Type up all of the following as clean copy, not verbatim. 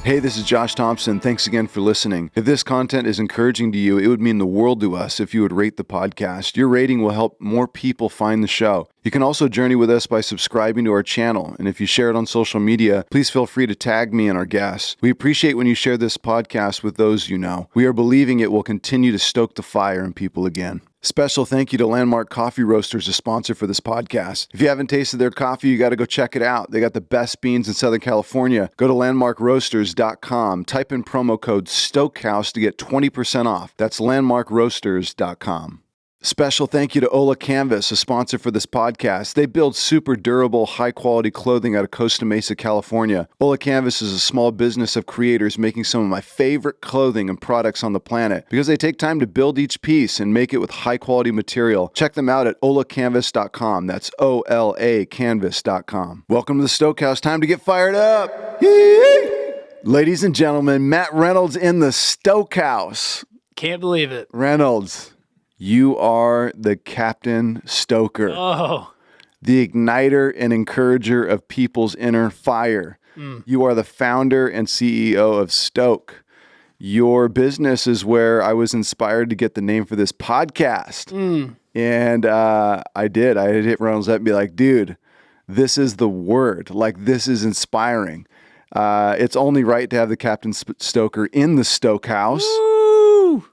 Hey, this is Josh Thompson. Thanks again for listening. If this content is encouraging to you, it would mean the world to us if you would rate the podcast. Your rating will help more people find the show. You can also journey with us by subscribing to our channel. And if you share it on social media, please feel free to tag me and our guests. We appreciate when you share this podcast with those you know. We are believing it will continue to stoke the fire in people again. Special thank you to Landmark Coffee Roasters, a sponsor for this podcast. If you haven't tasted their coffee, you got to go check it out. They got the best beans in Southern California. Go to landmarkroasters.com. Type in promo code Stoke House to get 20% off. That's landmarkroasters.com. Special thank you to Ola Canvas, a sponsor for this podcast. They build super durable, high-quality clothing out of Costa Mesa, California. Ola Canvas is a small business of creators making some of my favorite clothing and products on the planet because they take time to build each piece and make it with high-quality material. Check them out at olacanvas.com. That's O-L-A canvas.com. Welcome to the Stoke House. Time to get fired up. Ladies and gentlemen, Matt Reynolds in the Stoke House. Can't believe it. Reynolds. You are the Captain Stoker, the igniter and encourager of people's inner fire. You are the founder and CEO of Stoke. Your business is where I was inspired to get the name for this podcast. And I did. I hit Reynolds up and be like, dude, this is the word. Like, this is inspiring. It's only right to have the Captain Stoker in the Stoke House.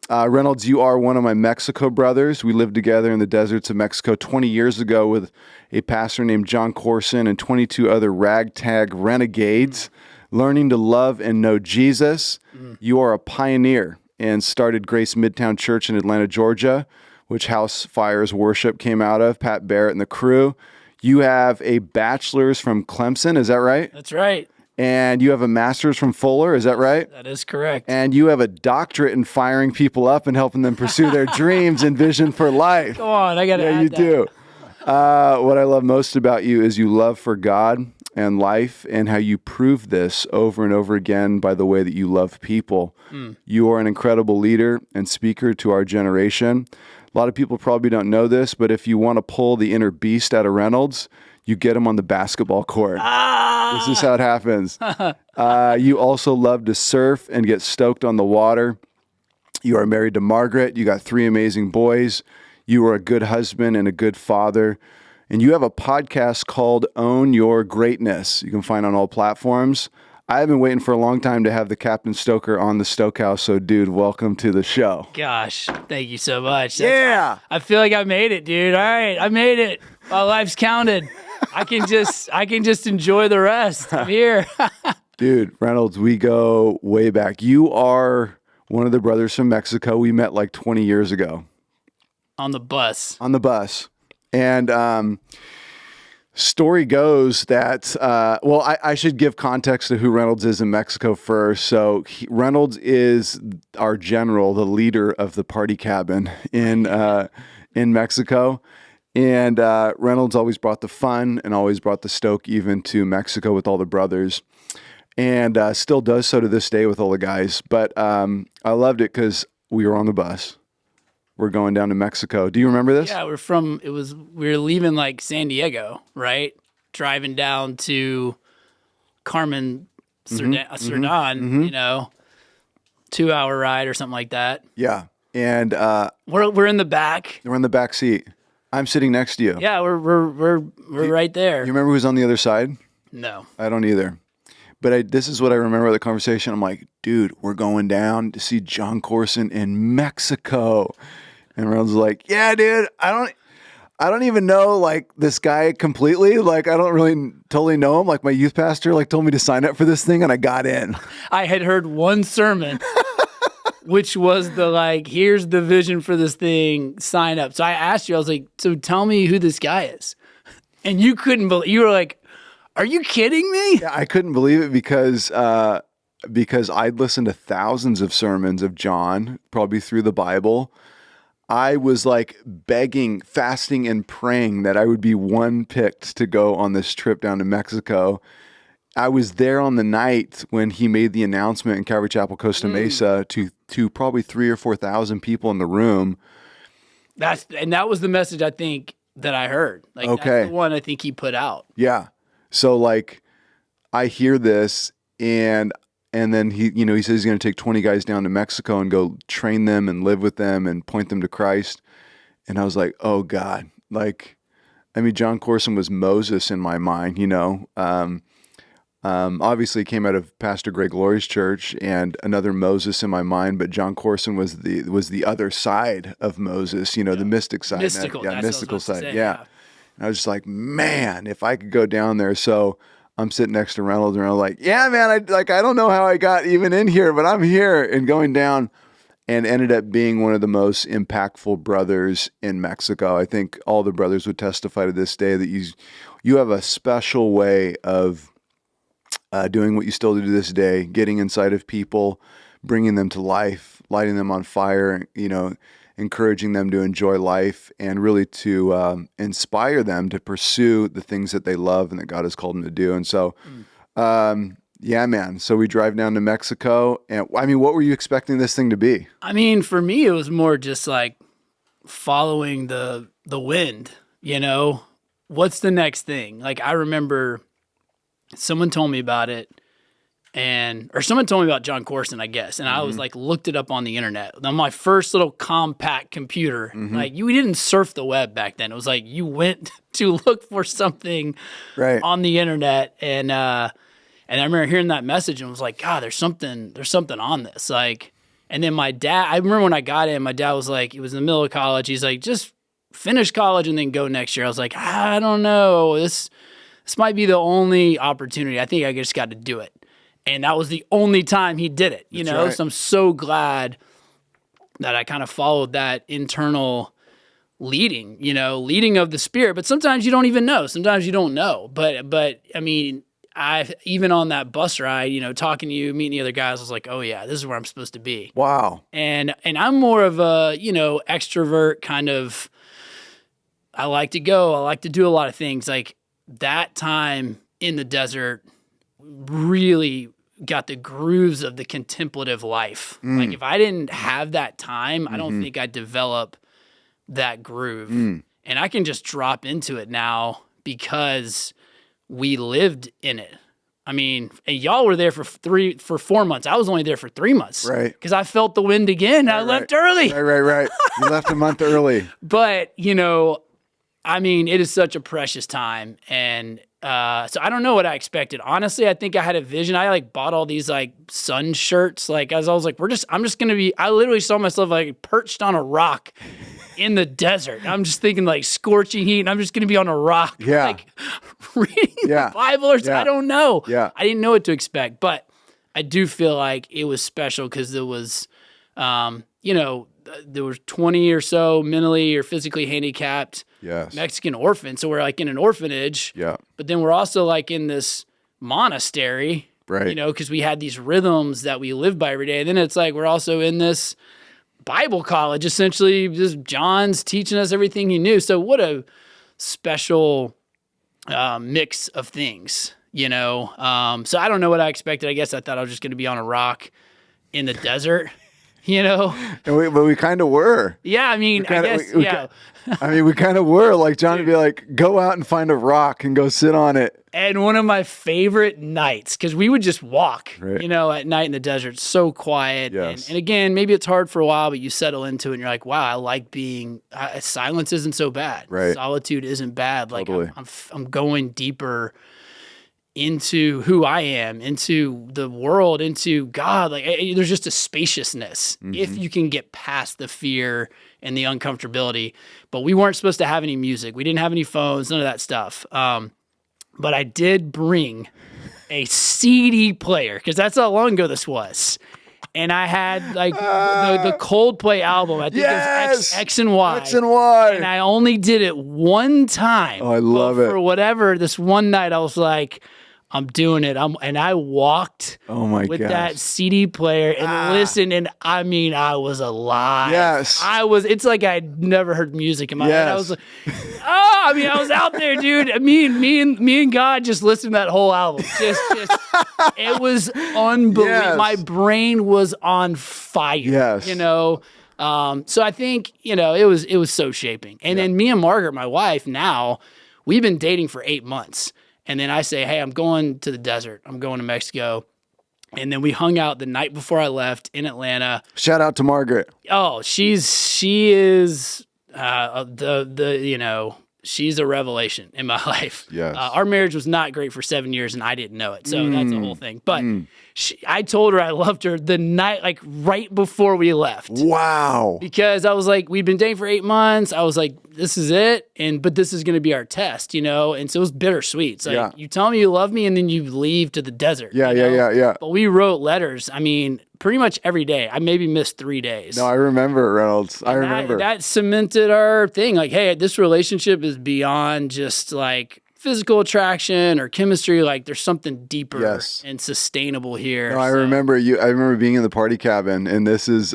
Reynolds, you are one of my Mexico brothers. We lived together in the deserts of Mexico 20 years ago with a pastor named Jon Courson and 22 other ragtag renegades, learning to love and know Jesus. You are a pioneer and started Grace Midtown Church in Atlanta, Georgia, which House Fires Worship came out of, Pat Barrett and the crew. You have a bachelor's from Clemson, is that right? That's right. And you have a master's from Fuller, is that right? That is correct. And you have a doctorate in firing people up and helping them pursue their dreams and vision for life. Come on, I got to add you that. do. What I love most about you is you love for God and life and how you prove this over and over again by the way that you love people. You are an incredible leader and speaker to our generation. A lot of people probably don't know this, but if you want to pull the inner beast out of Reynolds, you get him on the basketball court. This is how it happens. You also love to surf and get stoked on the water. You are married to Margaret. You got 3 amazing boys. You are a good husband and a good father. And you have a podcast called Own Your Greatness. You can find on all platforms. I've been waiting for a long time to have the Captain Stoker on the Stoke House. So, dude, welcome to the show. Gosh, thank you so much. Yeah. I feel like I made it, dude. All right, I made it. My life's counted. I can just enjoy the rest. I'm here. Dude, Reynolds, we go way back. You are one of the brothers from Mexico. We met like 20 years ago. On the bus. And story goes that, I should give context to who Reynolds is in Mexico first. So Reynolds is our general, the leader of the party cabin in Mexico. And Reynolds always brought the fun and always brought the stoke even to Mexico with all the brothers. And still does so to this day with all the guys. But I loved it because we were on the bus. We're going down to Mexico. Do you remember this? Yeah, we were leaving like San Diego, right? Driving down to Carmen, Cerdan, you know, 2-hour ride or something like that. Yeah. And we're in the back. we're in the back seat. I'm sitting next to you. Yeah, we're right there. You remember who's on the other side? No. I don't either. But this is what I remember of the conversation. I'm like, dude, we're going down to see Jon Courson in Mexico. And Reynolds was like, yeah, dude, I don't even know like this guy completely. Like, I don't really totally know him. Like my youth pastor like told me to sign up for this thing and I got in. I had heard one sermon, which was here's the vision for this thing, sign up. So I asked you, I was like, so tell me who this guy is. And you couldn't believe, you were like, are you kidding me? Yeah, I couldn't believe it because I'd listened to thousands of sermons of John, probably through the Bible. I was like begging, fasting, and praying that I would be one picked to go on this trip down to Mexico. I was there on the night when he made the announcement in Calvary Chapel, Costa Mesa to probably 3,000 or 4,000 people in the room. That was the message I think that I heard. Like, okay. That's the one I think he put out. Yeah. So like I hear this and And then he says he's going to take 20 guys down to Mexico and go train them and live with them and point them to Christ. And I was like, oh God, Jon Courson was Moses in my mind, obviously came out of Pastor Greg Laurie's church, and another Moses in my mind, but Jon Courson was the other side of Moses, the mystic side. Mystical side. And I was just like, man, if I could go down there. So I'm sitting next to Reynolds, and I'm like, yeah, man, I don't know how I got even in here, but I'm here, and going down, and ended up being one of the most impactful brothers in Mexico. I think all the brothers would testify to this day that you have a special way of doing what you still do to this day, getting inside of people, bringing them to life, lighting them on fire, encouraging them to enjoy life, and really to inspire them to pursue the things that they love and that God has called them to do. And so, yeah, man. So we drive down to Mexico, and what were you expecting this thing to be? For me, it was more just like following the wind, What's the next thing? Like, I remember someone told me about it, or someone told me about Jon Courson, I guess. And I was looked it up on the internet on my first little compact computer. We didn't surf the web back then. It was like you went to look for something on the internet. And I remember hearing that message and was like, God, there's something on this. And then my dad, I remember when I got in, my dad was like, he was in the middle of college. He's like, just finish college and then go next year. I was like, I don't know. This might be the only opportunity. I think I just got to do it. And that was the only time he did it, Right. So I'm so glad that I kind of followed that internal leading of the Spirit. But sometimes you don't even know. Sometimes you don't know. But I even on that bus ride, talking to you, meeting the other guys, I was like, oh yeah, this is where I'm supposed to be. Wow. And I'm more of a, extrovert kind of, I like to go. I like to do a lot of things. Like that time in the desert really got the grooves of the contemplative life. Like if I didn't have that time, I don't think I'd develop that groove. And I can just drop into it now because we lived in it. And y'all were there for 4 months. I was only there for 3 months. Right. Because I felt the wind again. I left early. Right. You left a month early. But, it is such a precious time. And so I don't know what I expected. Honestly, I think I had a vision. I bought all these sun shirts. As I was like, I'm just going to be, I literally saw myself perched on a rock in the desert. I'm just thinking scorching heat, and I'm just going to be on a rock, reading the Bible, or I don't know. Yeah. I didn't know what to expect, but I do feel like it was special because there was, there was 20 or so mentally or physically handicapped Mexican orphans. So we're in an orphanage, but then we're also in this monastery, right? Because we had these rhythms that we live by every day. And then it's we're also in this Bible college, essentially. Just John's teaching us everything he knew. So what a special mix of things, So I don't know what I expected. I guess I thought I was just going to be on a rock in the desert. But we kind of were. Yeah, we kind of were. John would be like, go out and find a rock and go sit on it. And one of my favorite nights, because we would just walk, at night in the desert, so quiet. Yes. And again, maybe it's hard for a while, but you settle into it and you're like, wow, I like being, silence isn't so bad. Right. Solitude isn't bad. Totally. I'm going deeper into who I am, into the world, into God. There's just a spaciousness if you can get past the fear and the uncomfortability. But we weren't supposed to have any music. We didn't have any phones, none of that stuff. But I did bring a CD player because that's how long ago this was. And I had the Coldplay album. I think it was X and Y. X and Y. And I only did it one time. Oh, I love it. For whatever, this one night I was like, I'm doing it. And I walked with that CD player and listened, and I was alive. Yes. It's like I'd never heard music in my head. I was like, I was out there, dude. Me and God just listened to that whole album. Just it was unbelievable. Yes. My brain was on fire. Yes. So I think, it was so shaping. And then me and Margaret, my wife, now we've been dating for 8 months. And then I say, hey, I'm going to the desert. I'm going to Mexico. And then we hung out the night before I left in Atlanta. Shout out to Margaret. Oh, she is she's a revelation in my life. Yes. Our marriage was not great for 7 years, and I didn't know it. So that's a whole thing. But I told her I loved her the night, like right before we left. Wow. Because I was like, we'd been dating for 8 months. I was like, this is it. But this is going to be our test, And so it was bittersweet. It's like, you tell me you love me, and then you leave to the desert. Yeah. But we wrote letters. I mean, pretty much every day. I maybe missed 3 days. No, I remember, Reynolds. I remember. That cemented our thing. Like, hey, this relationship is beyond just like physical attraction or chemistry. Like, there's something deeper and sustainable here. No, I remember you. I remember being in the party cabin, and this is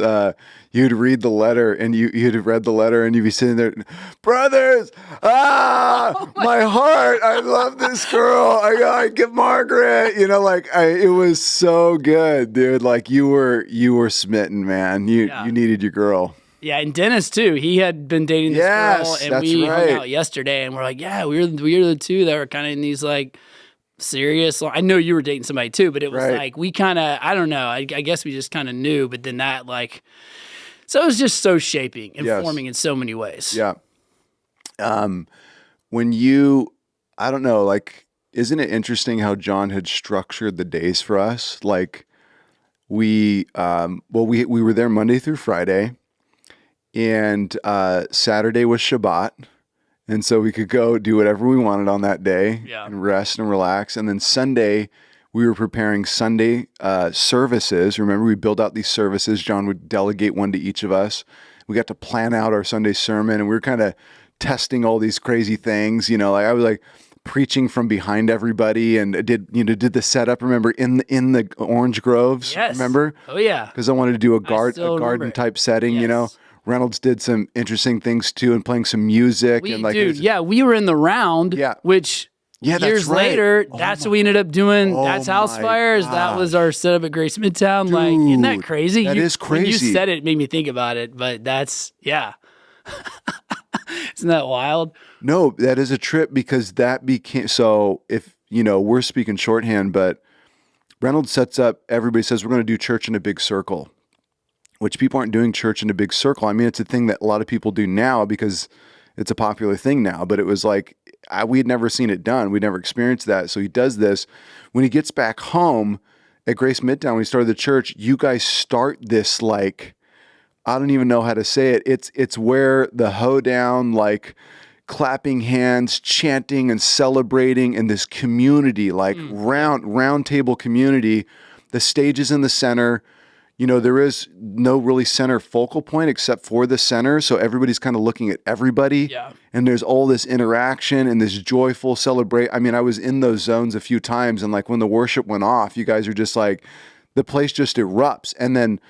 you'd read the letter, and you'd read the letter, and you'd be sitting there, brothers. My heart. I love this girl. I give Margaret. It was so good, dude. Like you were smitten, man. You needed your girl. Yeah, and Dennis too. He had been dating this girl, and we hung out yesterday, and we're like, yeah, we were the two that were kind of in these like serious. I know you were dating somebody too, but it was like we kind of, I don't know. I guess we just kind of knew, but then that like, so it was just so shaping and forming in so many ways. Yeah. I don't know, like, isn't it interesting how Jon had structured the days for us? Like, we were there Monday through Friday. And Saturday was Shabbat, and so we could go do whatever we wanted on that day and rest and relax. And then Sunday, we were preparing Sunday services. Remember, we built out these services. Jon would delegate one to each of us. We got to plan out our Sunday sermon, and we were kind of testing all these crazy things. Like I was like preaching from behind everybody, and did the setup. Remember in the orange groves? Yes. Remember? Oh yeah. Because I wanted to do a garden type setting. Yes. Reynolds did some interesting things too, and playing some music. We were in the round, which years later, that's what we ended up doing. That's House Fires. Gosh. That was our setup at Grace Midtown. Dude, like, isn't that crazy? That is crazy. When you said it made me think about it, but that's, Isn't that wild? No, that is a trip because that became, so if, we're speaking shorthand, but Reynolds sets up, everybody says we're going to do church in a big circle. Which people aren't doing church in a big circle. I mean, it's a thing that a lot of people do now because it's a popular thing now. But it was like, we had never seen it done. We'd never experienced that. So he does this. When he gets back home at Grace Midtown, when he started the church, you guys start this like, I don't even know how to say it. It's where the hoedown, like clapping hands, chanting and celebrating in this community, like round table community. The stage is in the center. There is no really center focal point except for the center. So everybody's kind of looking at everybody. Yeah. And there's all this interaction and this joyful celebrate. I mean, I was in those zones a few times. And like when the worship went off, you guys are just like, the place just erupts. And then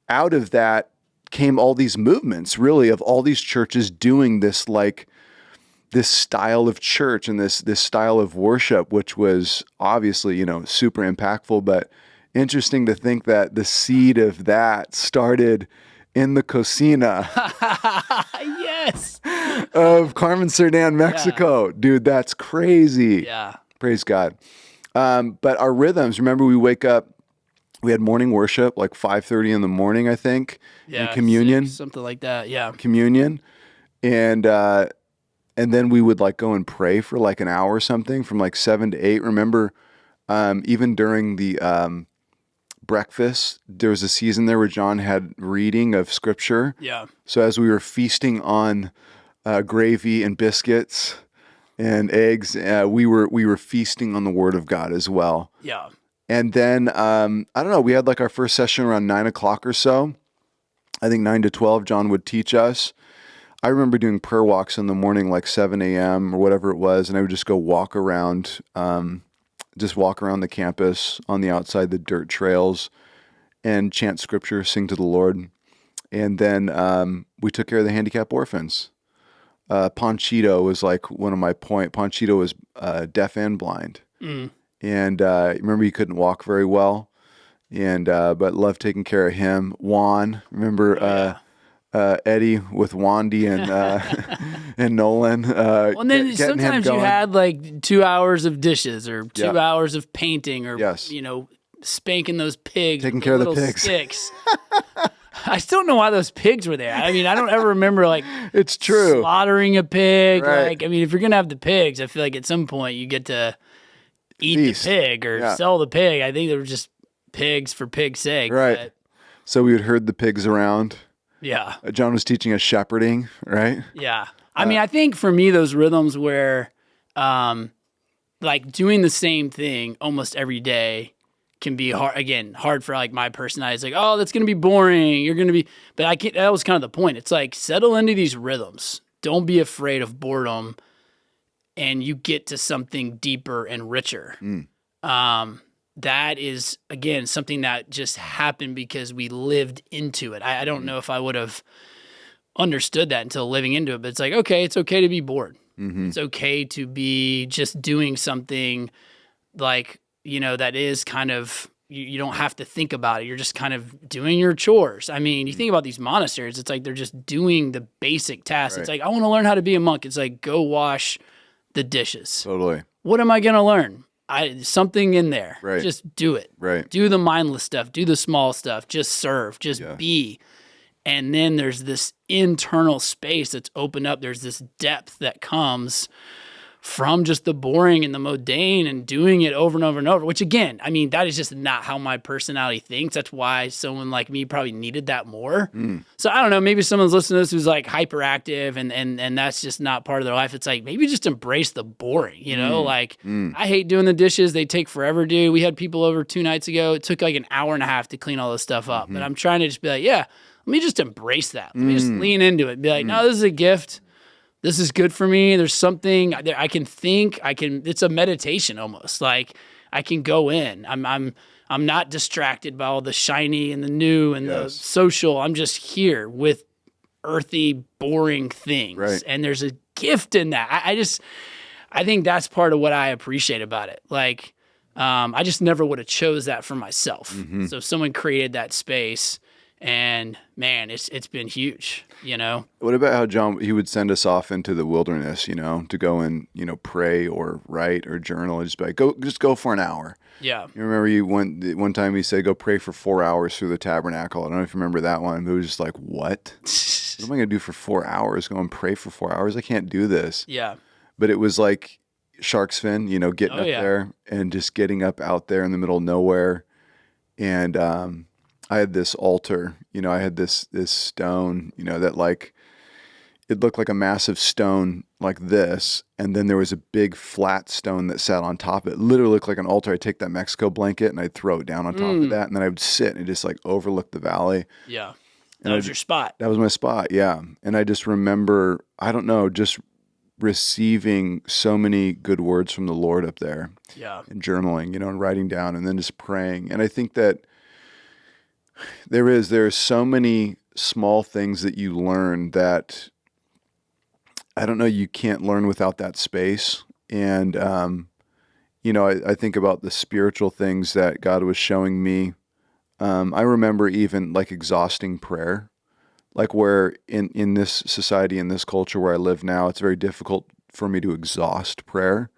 out of that came all these movements, really, of all these churches doing this, like, this style of church and this style of worship, which was obviously, super impactful, but interesting to think that the seed of that started in the cocina yes. of Carmen Cerdan, Mexico. Yeah. Dude, that's crazy. Yeah. Praise God. But our rhythms, remember we wake up, we had morning worship, like 5:30 in the morning, I think. Yeah. And communion. Something like that. Yeah. Communion. And then we would like go and pray for like an hour or something from like 7 to 8. Remember, even during the breakfast, there was a season there where Jon had reading of scripture. Yeah. So as we were feasting on gravy and biscuits and eggs, we were feasting on the Word of God as well. Yeah. And then I don't know, we had like our first session around 9 o'clock or so. I think 9 to 12, Jon would teach us. I remember doing prayer walks in the morning, like 7 a.m. or whatever it was, and I would just go walk around the campus on the outside, the dirt trails, and chant scripture, sing to the Lord. And then we took care of the handicapped orphans. Panchito was like one of my points. Panchito was deaf and blind. Mm. And remember, he couldn't walk very well, and but loved taking care of him. Juan, remember Eddie with Wandy and and Nolan. Well, and then sometimes you had like 2 hours of dishes or 2 hours of painting or spanking those pigs, taking with care of the little pigs. sticks. I still don't know why those pigs were there. I mean, I don't ever remember like It's true. slaughtering a pig. Right. Like, I mean, if you're gonna have the pigs, I feel like at some point you get to eat Feast. the pig or sell the pig. I think they were just pigs for pig's sake. Right. But, So we would herd the pigs around. yeah. John was teaching us shepherding, right? Yeah. I mean, I think for me, those rhythms where, like doing the same thing almost every day can be hard. Again, hard for like my personality. It's like, oh, that's going to be boring. You're going to be, but I can't, that was kind of the point. It's like, settle into these rhythms. Don't be afraid of boredom, and you get to something deeper and richer. That is, again, something that just happened because we lived into it. I don't know if I would have understood that until living into it, but it's like, okay, it's okay to be bored. It's okay to be just doing something like, you know, that is kind of, you don't have to think about it. You're just kind of doing your chores. I mean, you think about these monasteries, it's like they're just doing the basic tasks. It's like, I want to learn how to be a monk. It's like, go wash the dishes. Totally. What am I going to learn? Something in there. Right. Just do it. Right. Do the mindless stuff. Do the small stuff. Just serve. Just be. And then there's this internal space that's opened up. There's this depth that comes from just the boring and the mundane and doing it over and over and over, which again, I mean, that is just not how my personality thinks. That's why someone like me probably needed that more. So I don't know, maybe someone's listening to this who's like hyperactive and that's just not part of their life. It's like, maybe just embrace the boring, you know, like I hate doing the dishes. They take forever to do. We had people over 2 nights ago. It took like an hour and a half to clean all this stuff up. But I'm trying to just be like, yeah, let me just embrace that. Let me just lean into it. Be like, no, this is a gift. This is good for me. There's something I can think. It's a meditation almost. Like I can go in. I'm not distracted by all the shiny and the new and the social. I'm just here with earthy, boring things. Right. And there's a gift in that. I think that's part of what I appreciate about it. Like, I just never would have chose that for myself. So someone created that space. And man, it's been huge, you know? What about how John, he would send us off into the wilderness, you know, to go and, you know, pray or write or journal and just be like, just go for an hour. Yeah. You remember one time he said, go pray for 4 hours through the tabernacle. I don't know if you remember that one, but it was just like, what? What am I going to do for 4 hours? Go and pray for 4 hours? I can't do this. Yeah. But it was like shark's fin, you know, getting up there and just getting up out there in the middle of nowhere. And, I had this altar, you know, I had this stone, you know, that like, it looked like a massive stone like this. And then there was a big flat stone that sat on top of it. It literally looked like an altar. I'd take that Mexico blanket and I'd throw it down on top of that. And then I would sit and just like overlook the valley. Yeah. That was your spot. That was my spot. Yeah. And I just remember, I don't know, just receiving so many good words from the Lord up there. Yeah. And journaling, you know, and writing down and then just praying. And I think that there are so many small things that you learn that I don't know, you can't learn without that space. And, you know, I think about the spiritual things that God was showing me. I remember even like exhausting prayer, like where in this society, in this culture where I live now, it's very difficult for me to exhaust prayer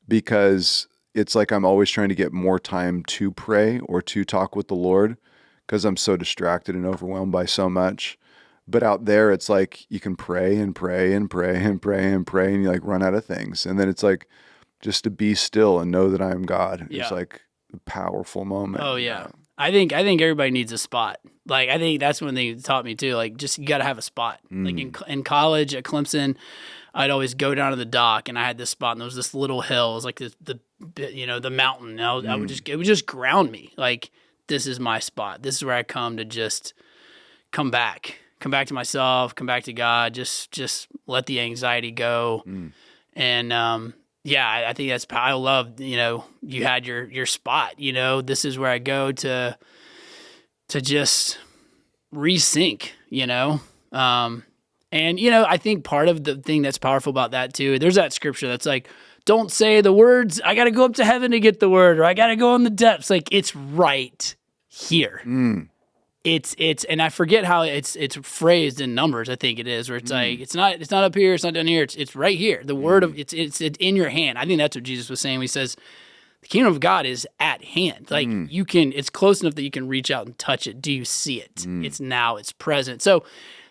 because it's like I'm always trying to get more time to pray or to talk with the Lord, because I'm so distracted and overwhelmed by so much. But out there, it's like you can pray and pray and pray and pray and pray, and you like run out of things. And then it's like just to be still and know that I am God. It's like a powerful moment. Oh yeah. I think everybody needs a spot. Like I think that's one thing that taught me too. Like just you got to have a spot. Like in college at Clemson, I'd always go down to the dock, and I had this spot, and there was this little hill. It was like the mountain. I would it would just ground me. Like, this is my spot. This is where I come to just come back to myself, come back to God, just let the anxiety go. And, I think I love, you know, you had your spot, you know, this is where I go to just resync, you know? And, you know, I think part of the thing that's powerful about that too, there's that scripture that's like, don't say the words, I got to go up to heaven to get the word, or I got to go in the depths. Like, it's right here. It's, and I forget how it's phrased in Numbers. I think it is, where it's like, it's not up here. It's not down here. It's right here. The word of it's in your hand. I think that's what Jesus was saying. He says, The kingdom of God is at hand. Like it's close enough that you can reach out and touch it. Do you see it? It's now, it's present. So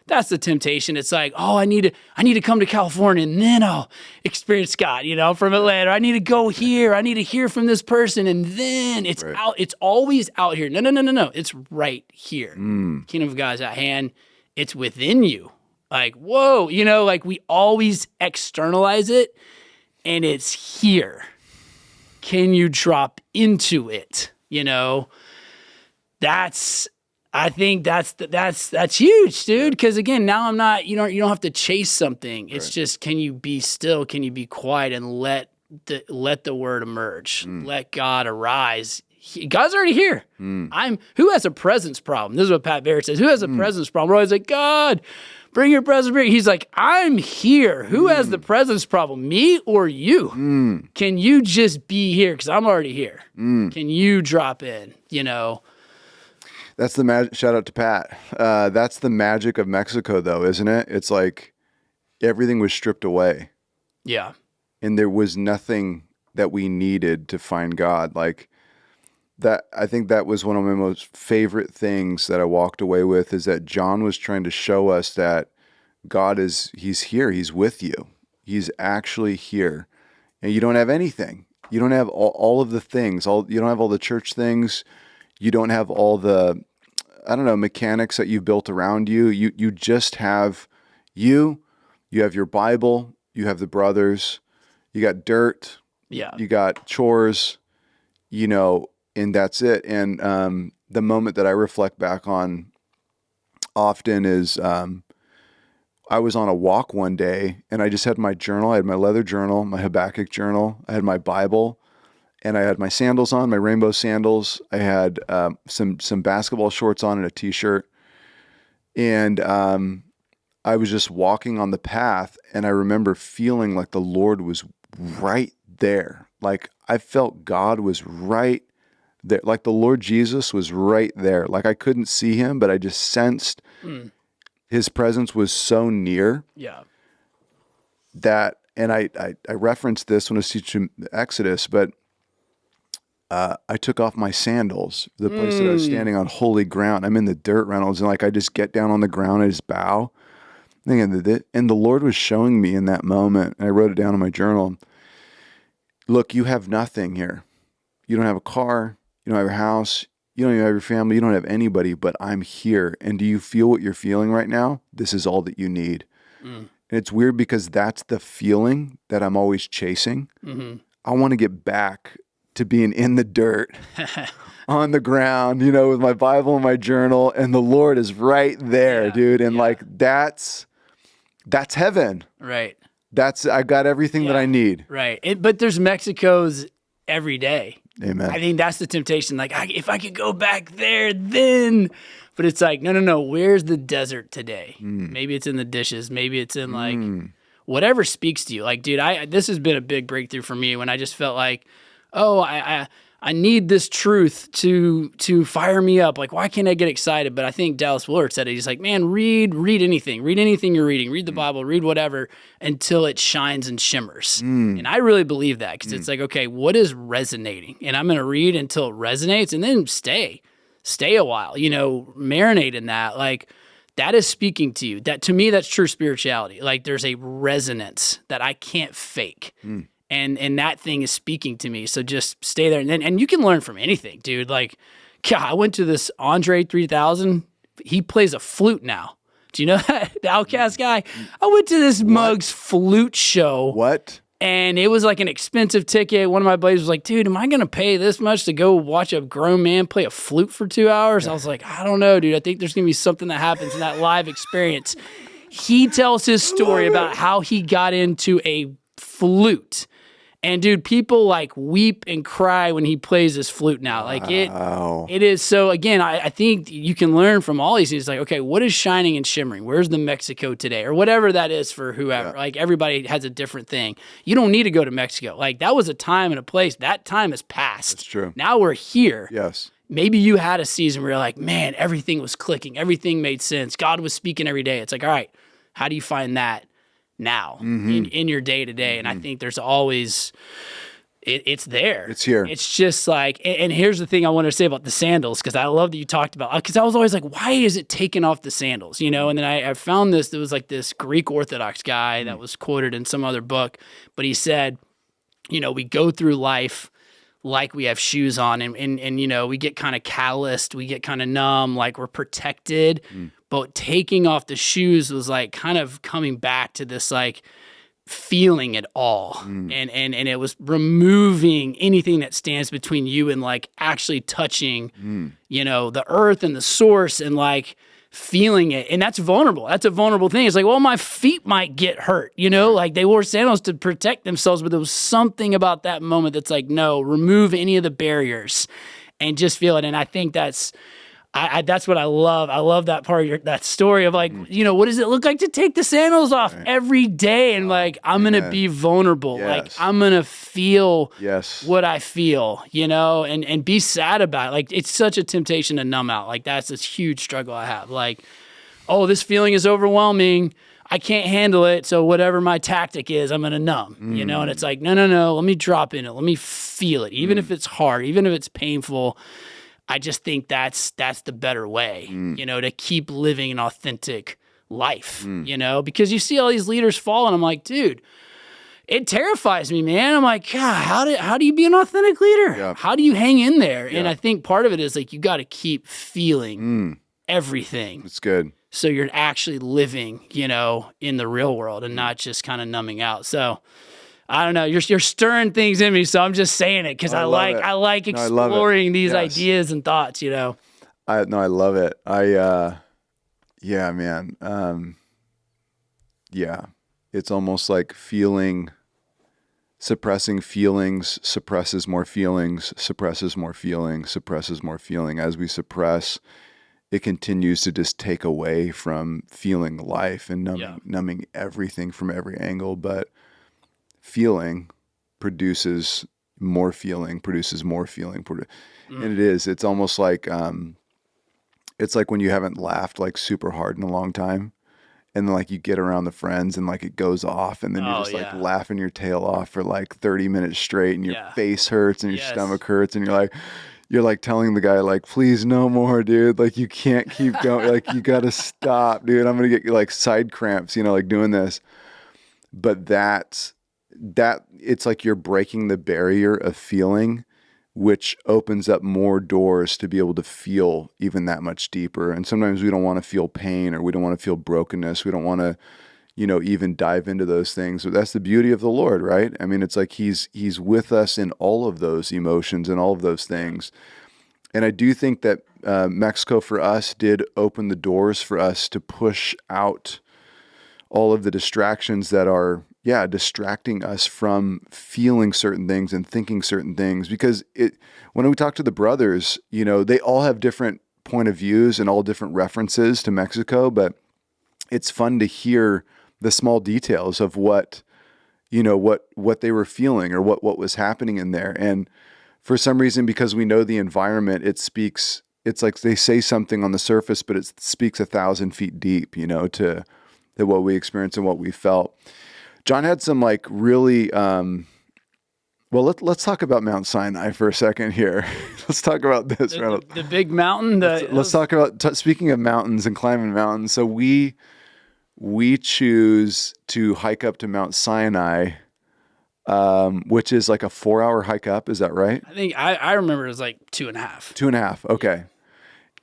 that's the temptation. It's like, oh, I need to come to California and then I'll experience God, from Atlanta. I need to go here. I need to hear from this person. And then it's out. It's always out here. No. It's right here. Kingdom of God is at hand. It's within you. Like, whoa, like we always externalize it and it's here. Can you drop into it? I think that's huge, dude. Because again, now I'm not. You don't have to chase something. It's just, can you be still? Can you be quiet and let the word emerge? Let God arise. God's already here. Who has a presence problem? This is what Pat Barrett says. Who has a presence problem? We're always like, God, bring your presence. He's like, I'm here. Who has the presence problem? Me or you? Can you just be here? Because I'm already here. Can you drop in? That's the magic. Shout out to Pat. That's the magic of Mexico, though, isn't it? It's like everything was stripped away. Yeah. And there was nothing that we needed to find God. Like that, I think that was one of my most favorite things that I walked away with, is that Jon was trying to show us that he's here. He's with you. He's actually here. And you don't have anything. You don't have all of the things. You don't have all the church things. You don't have all the, mechanics that you've built around you. You just have you have your Bible, you have the brothers, you got dirt, you got chores, and that's it. And the moment that I reflect back on often is I was on a walk one day and I just had my journal. I had my leather journal, my Habakkuk journal. I had my Bible. And I had my sandals on, my rainbow sandals. I had some basketball shorts on and a t-shirt. And I was just walking on the path, and I remember feeling like the Lord was right there. Like I felt God was right there. Like the Lord Jesus was right there. Like I couldn't see him, but I just sensed his presence was so near. Yeah. That, and I referenced this when I was teaching Exodus, but I took off my sandals, the place that I was standing on holy ground. I'm in the dirt, Reynolds, and I just get down on the ground, I just bow. And the Lord was showing me in that moment, and I wrote it down in my journal. Look, you have nothing here. You don't have a car. You don't have your house. You don't even have your family. You don't have anybody, but I'm here. And do you feel what you're feeling right now? This is all that you need. And it's weird because that's the feeling that I'm always chasing. I want to get back to being in the dirt on the ground, with my Bible and my journal, and the Lord is right there, dude. And that's heaven. Right. I got everything that I need. Right. But there's Mexico's every day. Amen. I think that's the temptation. Like, if I could go back there, then, but it's like, no. Where's the desert today? Maybe it's in the dishes. Maybe it's in like whatever speaks to you. Like, dude, this has been a big breakthrough for me when I just felt like, oh, I need this truth to fire me up. Like, why can't I get excited? But I think Dallas Willard said it. He's like, man, read anything. Read anything you're reading. Read the Bible. Read whatever until it shines and shimmers. And I really believe that because it's like, okay, what is resonating? And I'm going to read until it resonates and then stay a while, marinate in that. Like, that is speaking to you. That, to me, that's true spirituality. Like, there's a resonance that I can't fake. And that thing is speaking to me. So just stay there. And you can learn from anything, dude. Like, God, I went to this Andre 3000. He plays a flute now. Do you know that? The Outcast guy? I went to this Muggs flute show. What? And it was like an expensive ticket. One of my buddies was like, dude, am I going to pay this much to go watch a grown man play a flute for 2 hours? I was like, I don't know, dude. I think there's going to be something that happens in that live experience. He tells his story about how he got into a flute. And dude, people like weep and cry when he plays his flute now. Like it is. So again, I think you can learn from all these things. Like, okay, what is shining and shimmering? Where's the Mexico today? Or whatever that is for whoever. Yeah. Like everybody has a different thing. You don't need to go to Mexico. Like that was a time and a place. That time has passed. That's true. Now we're here. Yes. Maybe you had a season where you're like, man, everything was clicking. Everything made sense. God was speaking every day. It's like, all right, how do you find that now in your day to day? And I think there's always, it's there. It's here. It's just like, and here's the thing I want to say about the sandals, because I love that you talked about, because I was always like, why is it taking off the sandals, you know? And then I found this, there was like this Greek Orthodox guy that was quoted in some other book, but he said, you know, we go through life like we have shoes on, and you know, we get kind of calloused, we get kind of numb, like we're protected, but taking off the shoes was like kind of coming back to this like feeling it all. And it was removing anything that stands between you and like actually touching, you know, the earth and the source and like feeling it. And that's vulnerable. That's a vulnerable thing. It's like, well, my feet might get hurt, you know, like they wore sandals to protect themselves, but there was something about that moment that's like, no, remove any of the barriers and just feel it. And I think that's what I love. I love that part of that story of like, you know, what does it look like to take the sandals off every day? And like, I'm going to be vulnerable. Yes. Like I'm going to feel Yes. what I feel, you know, and be sad about it. Like it's such a temptation to numb out. Like that's this huge struggle I have. Like, oh, this feeling is overwhelming. I can't handle it. So whatever my tactic is, I'm going to numb, you know? And it's like, no, let me drop in it. Let me feel it. Even if it's hard, even if it's painful, I just think that's the better way, you know, to keep living an authentic life, you know, because you see all these leaders fall and I'm like, dude, it terrifies me, man. I'm like, God, how do you be an authentic leader? Yeah. How do you hang in there? Yeah. And I think part of it is like, you got to keep feeling everything. It's good. So you're actually living, you know, in the real world and not just kind of numbing out. So I don't know. You're stirring things in me, so I'm just saying it because I like exploring these ideas and thoughts. You know. I love it. Yeah, man. Yeah, it's almost like suppressing feelings suppresses more feelings, suppresses more feelings, suppresses more feeling. As we suppress, it continues to just take away from feeling life and numbing everything from every angle, but feeling produces more feeling. And it's almost like, it's like when you haven't laughed like super hard in a long time and then like you get around the friends and like it goes off and then you're just like laughing your tail off for like 30 minutes straight and your face hurts and your stomach hurts and you're like telling the guy like, please no more, dude. Like you can't keep going. Like you got to stop, dude. I'm going to get like side cramps, you know, like doing this. But that it's like you're breaking the barrier of feeling, which opens up more doors to be able to feel even that much deeper. And sometimes we don't want to feel pain or we don't want to feel brokenness. We don't want to, you know, even dive into those things. But that's the beauty of the Lord, right? I mean, it's like he's with us in all of those emotions and all of those things. And I do think that Mexico for us did open the doors for us to push out all of the distractions that are distracting us from feeling certain things and thinking certain things. Because when we talk to the brothers, you know, they all have different point of views and all different references to Mexico, but it's fun to hear the small details of what they were feeling or what was happening in there. And for some reason, because we know the environment, it's like they say something on the surface, but it speaks 1,000 feet deep, you know, to what we experienced and what we felt. Jon had some like really, let's talk about Mount Sinai for a second here. Let's talk about this, Reynolds. The big mountain. Let's talk about, speaking of mountains and climbing mountains. So we choose to hike up to Mount Sinai, which is like a 4-hour hike up. Is that right? I think I remember it was like 2.5. 2.5. Okay.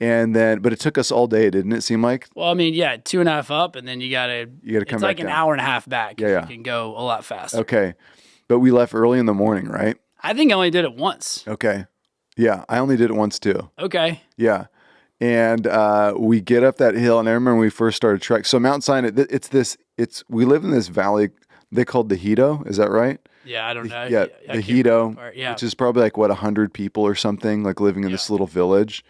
And then, but it took us all day, didn't it seem like? Well, I mean, 2.5 up, and then you gotta come back. It's like an hour and a half back. Yeah. You can go a lot faster. Okay. But we left early in the morning, right? I think I only did it once. Okay. Yeah. I only did it once too. Okay. Yeah. And we get up that hill, and I remember when we first started trekking. So Mount Sinai, we live in this valley they called the Hito. Is that right? Yeah, I don't know. Yeah, the Hito, which is probably like 100 people or something, like living in this little village.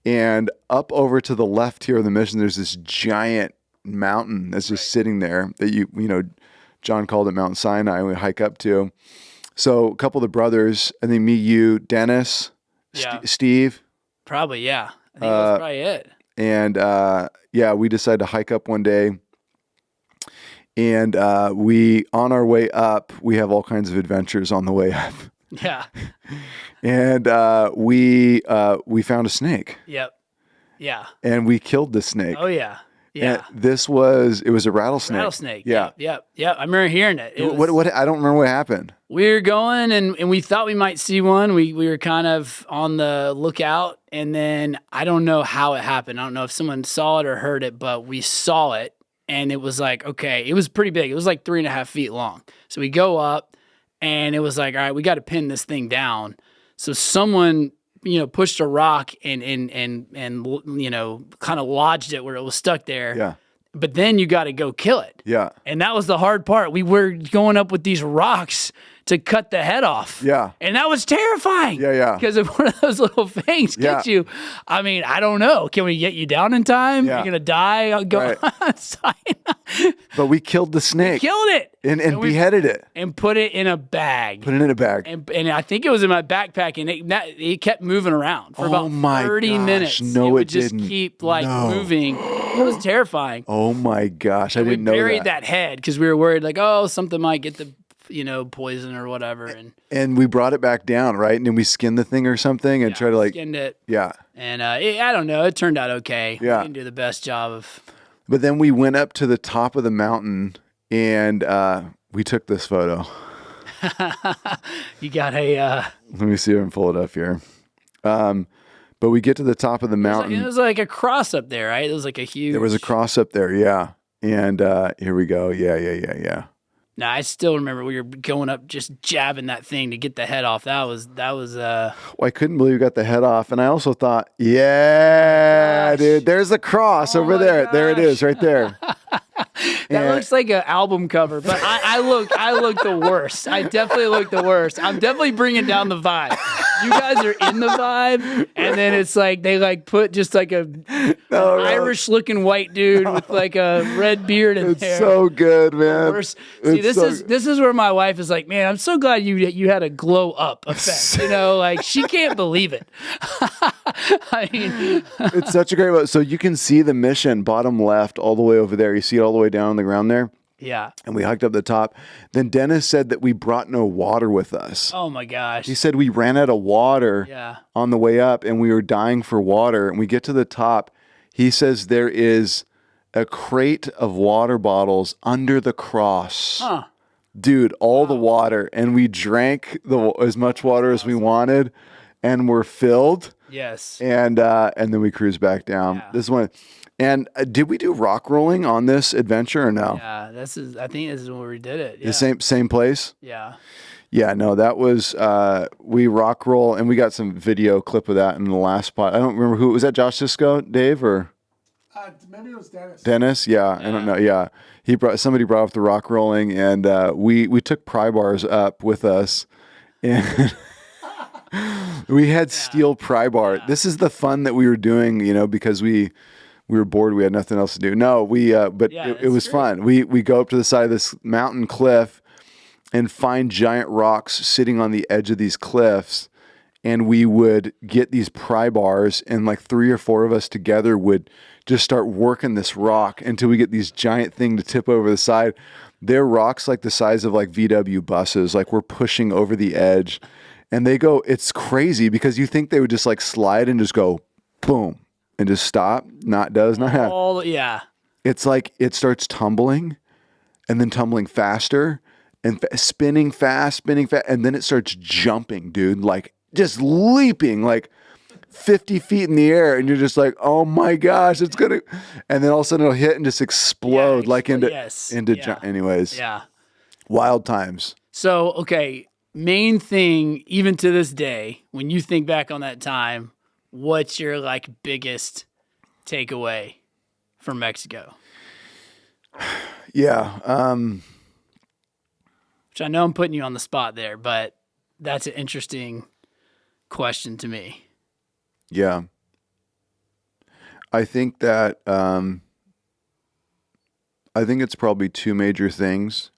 And up over to the left here in the mission, there's this giant mountain that's just sitting there that you know, Jon called it Mount Sinai, and we hike up to. So a couple of the brothers, and then me, you, Dennis, Steve. Probably, yeah. I think that's probably it. And we decided to hike up one day. And we, on our way up, we have all kinds of adventures on the way up. Yeah. And we found a snake. Yep. Yeah. And we killed the snake. Oh yeah. Yeah. And it was a rattlesnake. Rattlesnake. Yeah. Yep. I remember hearing it. What? I don't remember what happened. We were going and we thought we might see one. We were kind of on the lookout, and then I don't know how it happened. I don't know if someone saw it or heard it, but we saw it, and it was like, okay, it was pretty big. It was like 3.5 feet long. So we go up, and it was like, all right, we got to pin this thing down. So someone, pushed a rock and kind of lodged it where it was stuck there. Yeah. But then you got to go kill it. Yeah. And that was the hard part. We were going up with these rocks to cut the head off. Yeah. And that was terrifying. Yeah. Because if one of those little fangs gets you, I mean, I don't know. Can we get you down in time? Yeah. You're going to die. I'll go outside. But we killed the snake. We killed it. And beheaded it. And put it in a bag. Put it in a bag. And I think it was in my backpack, and it kept moving around for about 30 minutes. No, it would didn't. just keep moving. It was terrifying. Oh my gosh, I didn't know that. We buried that head because we were worried, like, something might get the poison or whatever. And we brought it back down, right? And then we skinned the thing or something and tried to skinned it. Yeah. And I don't know. It turned out okay. Yeah. We didn't do the best job of. But then we went up to the top of the mountain and we took this photo. You got a. Let me see if I can pull it up here. But we get to the top of the mountain. It was like a cross up there, right? It was like a huge. There was a cross up there, yeah. And here we go. Yeah. Now I still remember we were going up, just jabbing that thing to get the head off. That was. Well, I couldn't believe we got the head off, and I also thought, yeah, dude, there's the cross over there. Gosh. There it is, right there. That looks like an album cover, but I look the worst. I definitely look the worst. I'm definitely bringing down the vibe. You guys are in the vibe, and then it's like they put just like an Irish looking white dude with like a red beard in there. It's so good, man. See, this is where my wife is like, man, I'm so glad you had a glow up effect. Like she can't believe it. I mean, it's such a great one. So you can see the mission bottom left all the way over there. You see it all the way down on the ground there. Yeah. And we hiked up the top. Then Dennis said that we brought no water with us. Oh my gosh. He said we ran out of water on the way up and we were dying for water. And we get to the top. He says there is a crate of water bottles under the cross. Huh. Dude, all the water. And we drank as much water as we wanted and we're filled. Yes. And then we cruised back down. Yeah. This one. And did we do rock rolling on this adventure or no? Yeah, I think this is where we did it. Yeah. The same place? Yeah. Yeah, no, that was we rock roll, and we got some video clip of that in the last spot. I don't remember who was that. Josh Cisco, Dave, or maybe it was Dennis. Dennis? Yeah, I don't know. Yeah, somebody brought up the rock rolling, and we took pry bars up with us, and we had steel pry bar. Yeah. This is the fun that we were doing, because we were bored. We had nothing else to do. No, it was fun. We go up to the side of this mountain cliff and find giant rocks sitting on the edge of these cliffs. And we would get these pry bars and like 3 or 4 of us together would just start working this rock until we get these giant thing to tip over the side. They're rocks like the size of like VW buses. Like we're pushing over the edge and they go, it's crazy because you think they would just like slide and just go boom. And just stop. Does not happen. Yeah. It's like it starts tumbling and then tumbling faster and spinning fast. And then it starts jumping, dude, like just leaping like 50 feet in the air. And you're just like, oh my gosh, it's going to. And then all of a sudden it'll hit and just explode anyways. Yeah. Wild times. So, okay. Main thing, even to this day, when you think back on that time, what's your like biggest takeaway from Mexico? Yeah. Which I know I'm putting you on the spot there, but that's an interesting question to me. Yeah. I think that, I think it's probably 2 major things.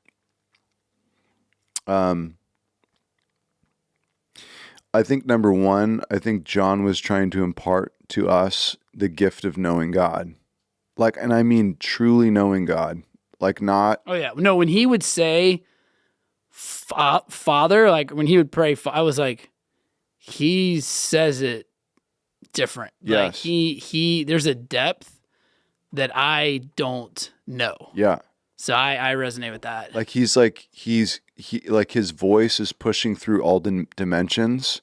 I think number 1, I think Jon was trying to impart to us the gift of knowing God. Like, and I mean truly knowing God. Like not, Oh yeah. No, when he would say Father, like when he would pray, I was like, he says it different. Like Yes. he there's a depth that I don't know. yeah. So I resonate with that. Like he's like his voice is pushing through all dimensions,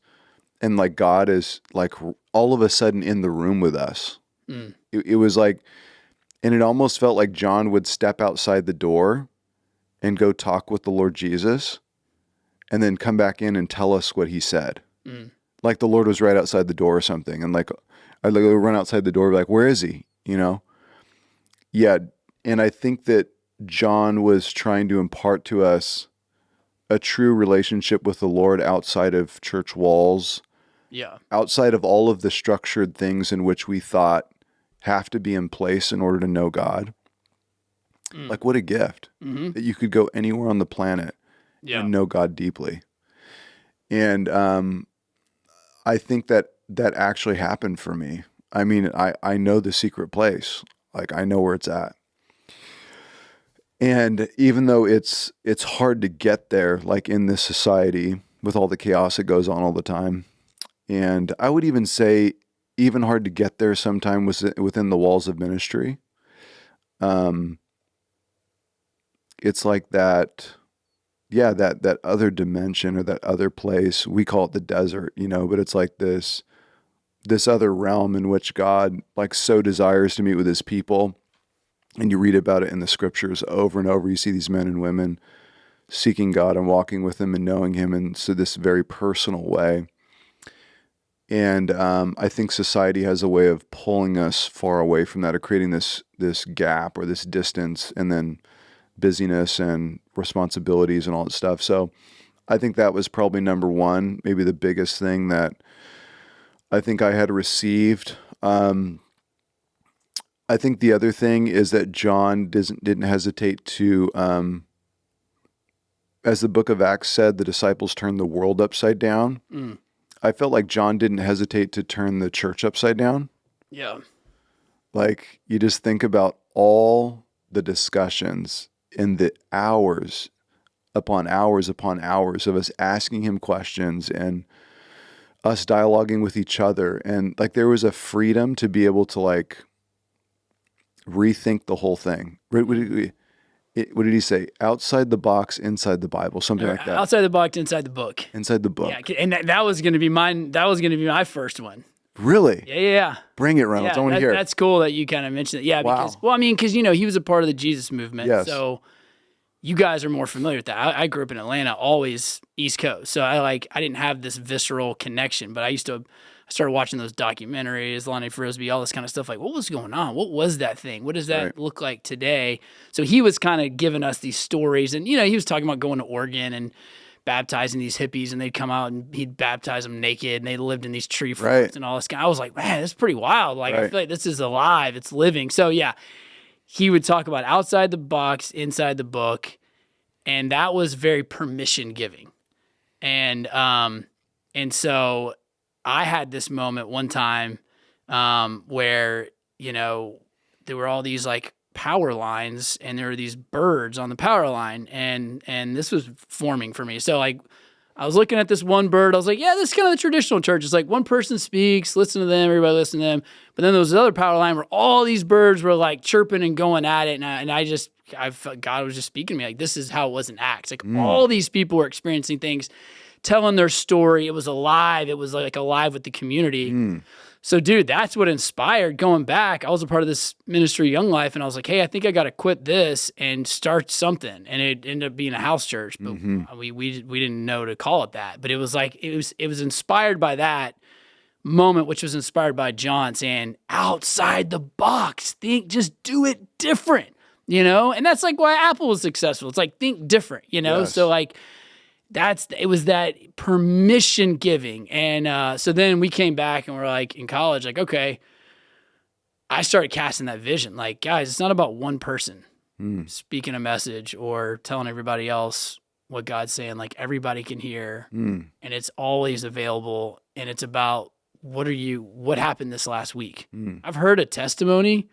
and like God is like all of a sudden in the room with us. It was like, and it almost felt like John would step outside the door and go talk with the Lord Jesus and then come back in and tell us what he said. Like the Lord was right outside the door or something. And like, I'd like run outside the door, like, where is he? You know? Yeah. And I think that John was trying to impart to us a true relationship with the Lord outside of church walls, Yeah. outside of all of the structured things in which we thought have to be in place in order to know God. Like what a gift that you could go anywhere on the planet and know God deeply. And I think that actually happened for me. I mean, I know the secret place. Like I know where it's at. And even though it's hard to get there, like in this society with all the chaos that goes on all the time, and I would even say even hard to get there sometimes within the walls of ministry. It's like that, yeah, that other dimension or that other place. We call it the desert, you know, but it's like this other realm in which God like so desires to meet with his people. And you read about it in the scriptures over and over. You see these men and women seeking God and walking with him and knowing him in so this very personal way. And I think society has a way of pulling us far away from that, or creating this gap or this distance, and then busyness and responsibilities and all that stuff. So I think that was probably number one, maybe the biggest thing that I think I had received. I think the other thing is that John didn't hesitate to, as the book of Acts said, the disciples turned the world upside down. I felt like John didn't hesitate to turn the church upside down. Yeah. Like you just think about all the discussions and the hours upon hours upon hours of us asking him questions and us dialoguing with each other. And like there was a freedom to be able to like rethink the whole thing. What did he say? Outside the box, inside the Bible, something like that. Outside the box, inside the book. Inside the book. Yeah, and that was going to be mine. That was going to be my first one. Really? Yeah. Bring it, Reynolds. I want to hear it. That's cool that you kind of mentioned it. Yeah, Wow. because you know, he was a part of the Jesus movement. Yes. So you guys are more familiar with that. I grew up in Atlanta, always East Coast. So I didn't have this visceral connection, but I started watching those documentaries, Lonnie Frisbee, all this kind of stuff. Like, what was going on? What was that thing? What does that look like today? So he was kind of giving us these stories, and you know, he was talking about going to Oregon and baptizing these hippies, and they'd come out and he'd baptize them naked, and they lived in these tree forts and all this kind. I was like, man, that's pretty wild. Like, I feel like this is alive, it's living. So yeah, he would talk about outside the box, inside the book, and that was very permission giving, and so I had this moment one time where, you know, there were all these like power lines, and there were these birds on the power line, and this was forming for me. So like I was looking at this one bird, I was like, yeah, this is kind of the traditional church. It's like one person speaks, listen to them, everybody listen to them. But then there was this other power line where all these birds were like chirping and going at it, and I felt God was just speaking to me like, this is how it was in Acts. Like all these people were experiencing things, telling their story. It was alive. It was like alive with the community. So dude, that's what inspired going back. I was a part of this ministry, Young Life, and I was like, hey, I think I got to quit this and start something. And it ended up being a house church, but we didn't know to call it that. But it was like, it was inspired by that moment, which was inspired by John saying, outside the box, just do it different, you know? And that's like why Apple was successful. It's like, think different, you know? Yes. So like, it was that permission giving. And so then we came back and we're like in college, like, okay, I started casting that vision. Like, guys, it's not about one person speaking a message or telling everybody else what God's saying. Like everybody can hear and it's always available. And it's about what happened this last week. I've heard a testimony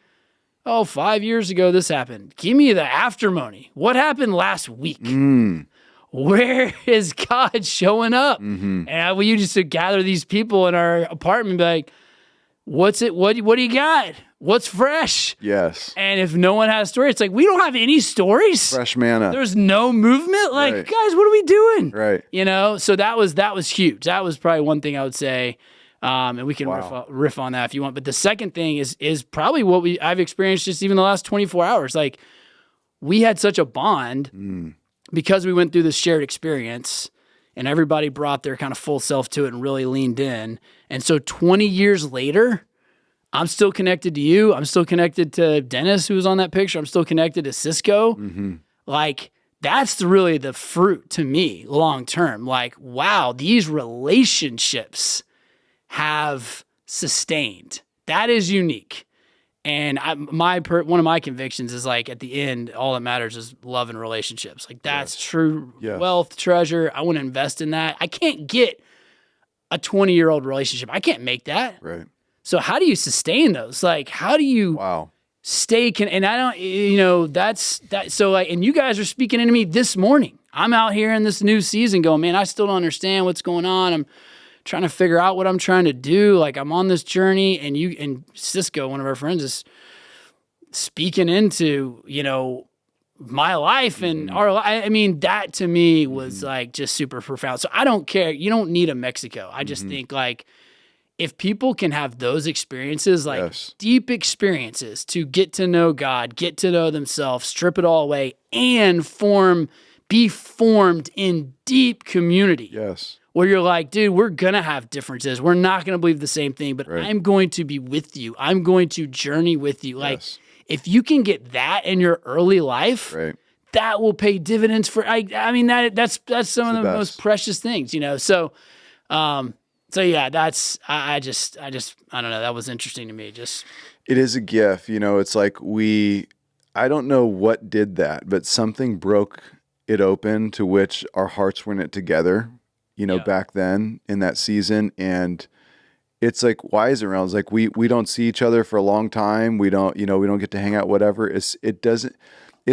Oh, 5 years ago, this happened. Give me the aftermoney. What happened last week? Where is God showing up? And we used to gather these people in our apartment and be like, what's it? What do you got? What's fresh? Yes. And if no one has a story, it's like, we don't have any stories. Fresh manna. There's no movement. Like, Right. guys, what are we doing? Right. You know, so that was huge. That was probably one thing I would say. And we can riff on that if you want. But the second thing is probably what I've experienced just even the last 24 hours. Like, we had such a bond because we went through this shared experience and everybody brought their kind of full self to it and really leaned in. And so 20 years later, I'm still connected to you. I'm still connected to Dennis, who was on that picture. I'm still connected to Cisco. Like, that's really the fruit to me long term. Like, wow, these relationships have sustained. That is unique. And one of my convictions is like, at the end, all that matters is love and relationships. Like, that's true wealth, treasure. I want to invest in that. I can't get a 20-year-old relationship. I can't make that. Right. So how do you sustain those? Like, how do you stay? And I don't, that's that. So like, and you guys are speaking into me this morning. I'm out here in this new season going, man, I still don't understand what's going on. I'm trying to figure out what I'm trying to do. Like, I'm on this journey, and Cisco, one of our friends, is speaking into, my life and our life. I mean, that to me was like just super profound. So I don't care. You don't need a Mexico. I just think like, if people can have those experiences, like deep experiences to get to know God, get to know themselves, strip it all away, and be formed in deep community. Yes. Where you're like, dude, we're going to have differences. We're not going to believe the same thing, but I'm going to be with you. I'm going to journey with you. Like, if you can get that in your early life, that will pay dividends for, I mean, that's some of the most precious things, So, yeah, that's, I don't know. That was interesting to me. It is a gift, it's like I don't know what did that, but something broke it open to which our hearts were in it together, back then in that season. And it's like, why is it around? It's like, we don't see each other for a long time. We don't, we don't get to hang out, whatever. It's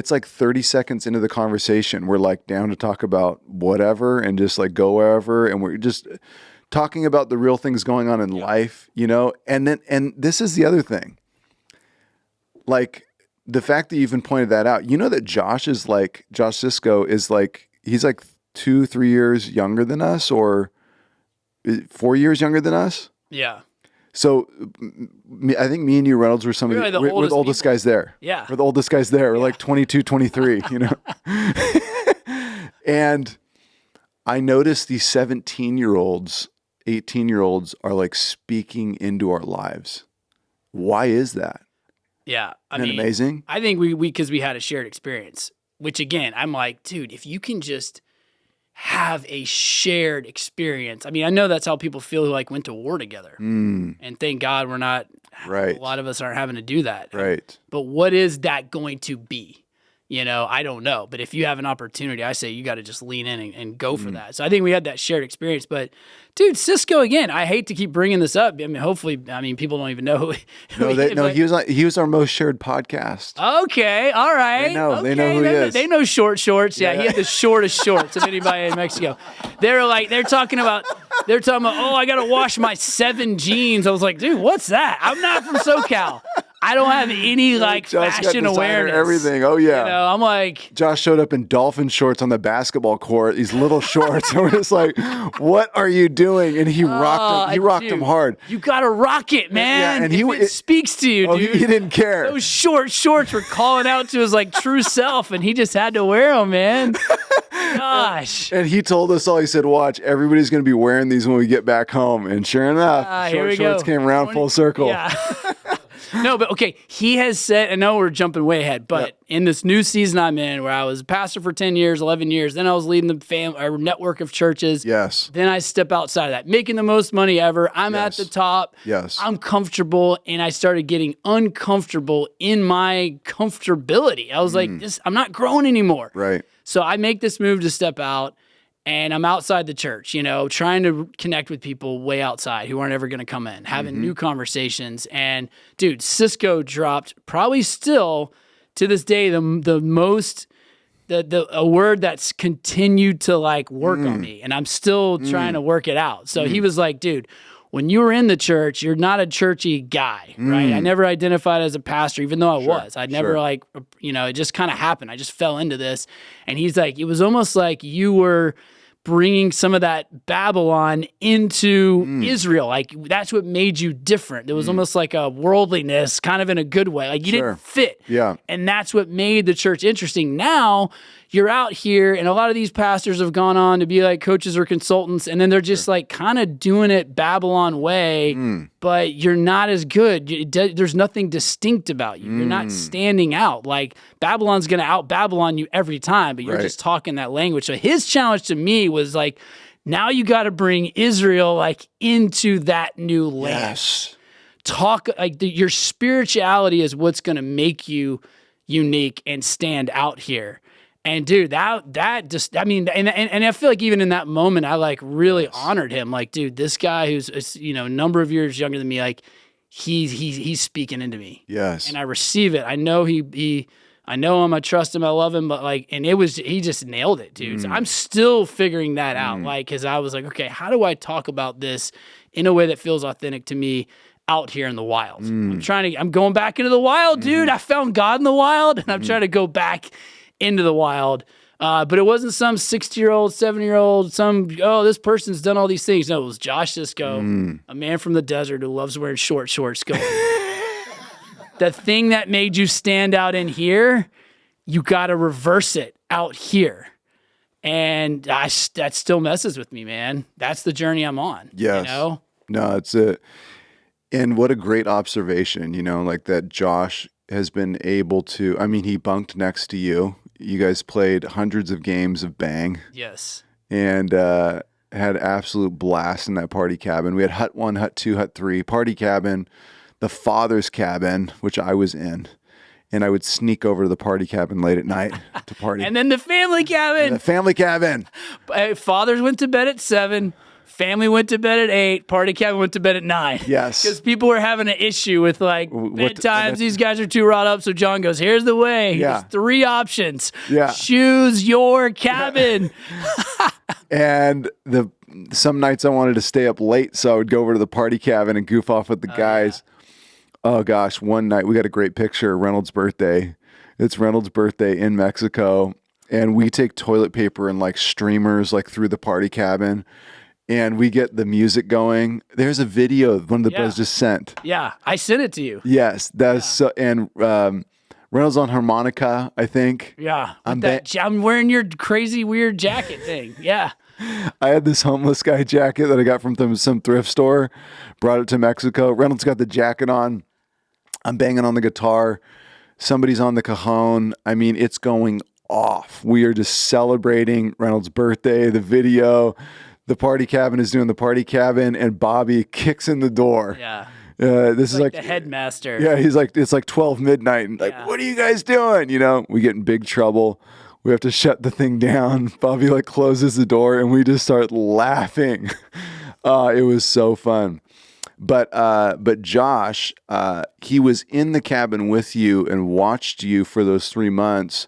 like 30 seconds into the conversation, we're like down to talk about whatever and just like go wherever. And we're just talking about the real things going on in life, and this is the other thing. Like, the fact that you even pointed that out, that Josh Cisco is like, he's like 2-3 years younger than us, or 4 years younger than us. Yeah. So I think me and you, Reynolds, were we're the oldest guys there. Yeah. We're the oldest guys there. We're like 22, 23, And I noticed these 17-year-olds, 18-year-olds are like speaking into our lives. Why is that? Yeah. Isn't that amazing? I think because we had a shared experience, which again, I'm like, dude, if you can just have a shared experience. I mean, I know that's how people feel who like went to war together. And thank God we're not, a lot of us aren't having to do that. Right. But what is that going to be? I don't know. But if you have an opportunity, I say you got to just lean in and go for that. So I think we had that shared experience. But dude, Cisco, again, I hate to keep bringing this up. I mean, hopefully, people don't even know he was our most shared podcast. Okay, all right. They know who he is. They know short shorts. Yeah, he had the shortest shorts of anybody in Mexico. They're talking about, oh, I got to wash my 7 jeans. I was like, dude, what's that? I'm not from SoCal. I don't have any fashion awareness. Everything. Oh yeah. I'm like, Josh showed up in dolphin shorts on the basketball court. These little shorts, and we're just like, "What are you doing?" And he rocked them. He rocked them hard. You gotta rock it, man. Yeah, and it speaks to you, dude. He didn't care. Those short shorts were calling out to his true self, and he just had to wear them, man. Gosh. And he told us all. He said, "Watch, everybody's going to be wearing these when we get back home." And sure enough, shorts came around full circle. Yeah. No, but okay, he has said, I know we're jumping way ahead, but in this new season I'm in, where I was a pastor for 10 years, 11 years, then I was leading the network of churches. Yes. Then I step outside of that, making the most money ever. I'm at the top. Yes. I'm comfortable, and I started getting uncomfortable in my comfortability. I was like, I'm not growing anymore. Right. So I make this move to step out, And I'm outside the church, trying to connect with people way outside who aren't ever going to come in, having new conversations. And dude, Cisco dropped probably still to this day a word that's continued to like work on me, and I'm still trying to work it out. So he was like, dude, when you were in the church, you're not a churchy guy, right? I never identified as a pastor, even though I was. I never it just kind of happened. I just fell into this. And he's like, it was almost like you were bringing some of that Babylon into Israel. Like that's what made you different. There was almost like a worldliness, kind of in a good way. Like you didn't fit. Yeah. And that's what made the church interesting. Now you're out here, and a lot of these pastors have gone on to be like coaches or consultants, and then they're just like kind of doing it Babylon way, but you're not as good. There's nothing distinct about you. You're not standing out. Like Babylon's going to out Babylon you every time, but you're just talking that language. So his challenge to me was like, now you got to bring Israel like into that new land. Yes. Talk like your spirituality is what's going to make you unique and stand out here. And dude, that just, I mean, and I feel like even in that moment, I like really honored him. Like, dude, this guy who's, a number of years younger than me, like he's speaking into me. Yes. And I receive it. I know I know him, I trust him, I love him, but like, and he just nailed it, dude. So I'm still figuring that out. Like, cause I was like, okay, how do I talk about this in a way that feels authentic to me out here in the wild? I'm going back into the wild, dude. I found God in the wild, and I'm trying to go back into the wild. But it wasn't some 60-year-old, 70-year-old, this person's done all these things. No, it was Josh Cisco, a man from the desert who loves wearing short shorts, going, the thing that made you stand out in here, you got to reverse it out here. And that still messes with me, man. That's the journey I'm on. Yes. No, it's it. And what a great observation, like that Josh has been able to, I mean, he bunked next to you. You guys played hundreds of games of Bang. Yes. And had absolute blast in that party cabin. We had Hut 1, Hut 2, Hut 3, party cabin, the father's cabin, which I was in. And I would sneak over to the party cabin late at night to party. And then the family cabin. The family cabin. Fathers went to bed at 7. Family went to bed at 8. Party cabin went to bed at 9. Yes. Because people were having an issue with like bedtimes. These guys are too wrought up. So John goes, here's the way. Yeah. There's 3 options. Yeah. Choose your cabin. And some nights I wanted to stay up late, so I would go over to the party cabin and goof off with the guys. Yeah. Oh gosh, one night we got a great picture of Reynolds' birthday. It's Reynolds' birthday in Mexico, and we take toilet paper and like streamers like through the party cabin, and we get the music going. There's a video one of the brothers just sent. Yeah, I sent it to you. Yes, that's so. And Reynolds on harmonica, I think. Yeah, I'm wearing your crazy weird jacket thing. Yeah. I had this homeless guy jacket that I got from some thrift store, brought it to Mexico. Reynolds got the jacket on. I'm banging on the guitar. Somebody's on the cajon. I mean, it's going off. We are just celebrating Reynolds' birthday, the video. The party cabin is doing the party cabin, and Bobby kicks in the door. Yeah. This is like the headmaster. Yeah, he's like, it's like 12 midnight. And like, what are you guys doing? We get in big trouble. We have to shut the thing down. Bobby like closes the door, and we just start laughing. It was so fun. But Josh, he was in the cabin with you and watched you for those 3 months,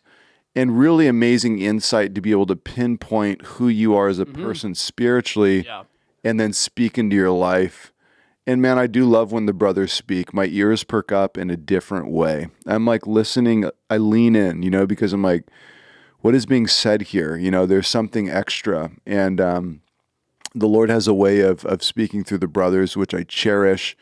and really amazing insight to be able to pinpoint who you are as a person spiritually, and then speak into your life. And man, I do love when the brothers speak. My ears perk up in a different way. I'm like listening. I lean in, because I'm like, what is being said here? There's something extra. And the Lord has a way of speaking through the brothers, which I cherish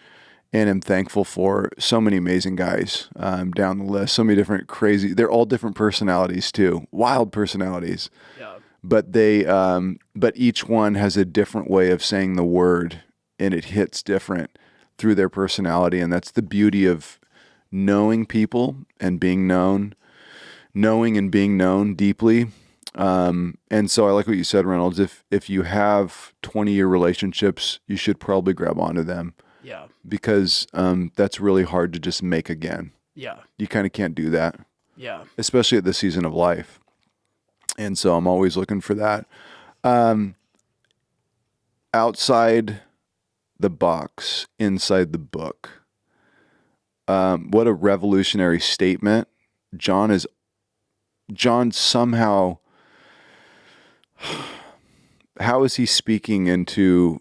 and am thankful for. So many amazing guys down the list. So many different crazy. They're all different personalities too. Wild personalities. Yeah. But each one has a different way of saying the word, and it hits different through their personality. And that's the beauty of knowing people and being known. Knowing and being known deeply. And so I like what you said, Reynolds. If you have 20-year relationships, you should probably grab onto them. Yeah. Because that's really hard to just make again. Yeah. You kind of can't do that. Yeah. Especially at this season of life. And so I'm always looking for that. Outside the box, inside the book. What a revolutionary statement. John somehow, how is he speaking into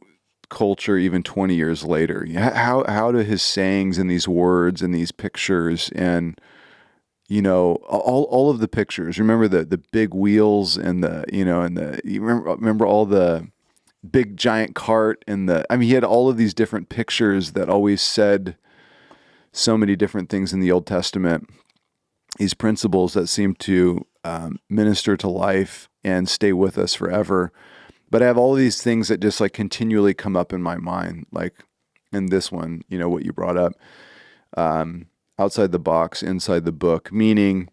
culture even 20 years later? How do his sayings and these words and these pictures and, all of the pictures, remember the big wheels and you remember all the big giant cart and he had all of these different pictures that always said so many different things in the Old Testament, these principles that seem to minister to life and stay with us forever. But I have all these things that just like continually come up in my mind, like in this one, what you brought up, outside the box, inside the book, meaning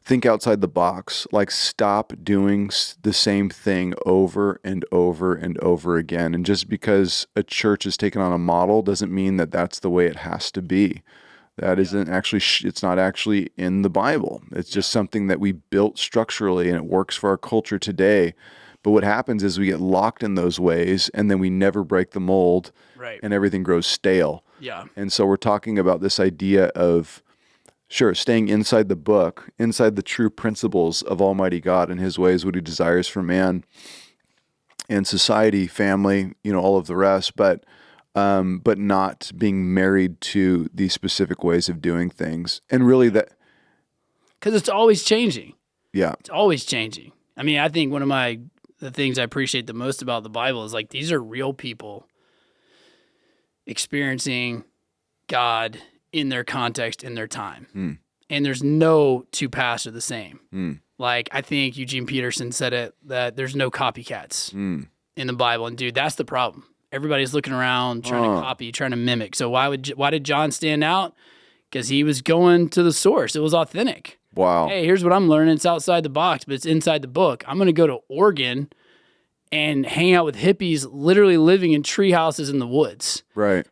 think outside the box, like stop doing the same thing over and over and over again. And just because a church has taken on a model doesn't mean that that's the way it has to be. That isn't actually, it's not actually in the Bible. It's just something that we built structurally and it works for our culture today. But what happens is we get locked in those ways and then we never break the mold, Right. And everything grows stale. Yeah. And so we're talking about this idea of, staying inside the book, inside the true principles of Almighty God and His ways, what He desires for man and society, family, all of the rest, but not being married to these specific ways of doing things. And really that... Because it's always changing. Yeah. It's always changing. I mean, I think one of the things I appreciate the most about the Bible is like these are real people experiencing God in their context, in their time. And there's no two paths are the same. Like, I think Eugene Peterson said it, that there's no copycats in the Bible. And dude, that's the problem. Everybody's looking around, trying to copy, trying to mimic. So why did John stand out? Because he was going to the source. It was authentic. Wow. Hey, here's what I'm learning. It's outside the box, but it's inside the book. I'm going to go to Oregon and hang out with hippies literally living in tree houses in the woods. Right.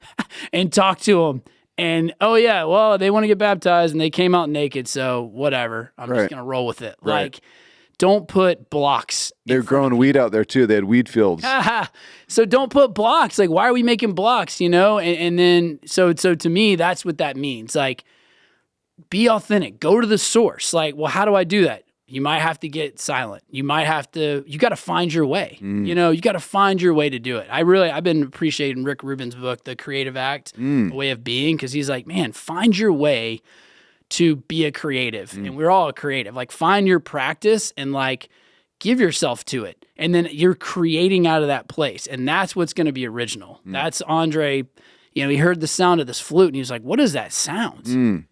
And talk to them. And, oh, yeah, well, they want to get baptized and they came out naked, so whatever. I'm just going to roll with it. Right. Like, don't put blocks. They're growing weed out there, too. They had weed fields. So don't put blocks. Like, why are we making blocks, And then, so to me, that's what that means. Like, be authentic. Go to the source. Like, well, how do I do that? You might have to get silent. You got to find your way. You got to find your way to do it. I've been appreciating Rick Rubin's book, The Creative Act, A Way of Being, because he's like, man, find your way to be a creative. And we're all a creative. Like, find your practice and like give yourself to it. And then you're creating out of that place. And that's what's going to be original. That's Andre. He heard the sound of this flute and he was like, what is that sound?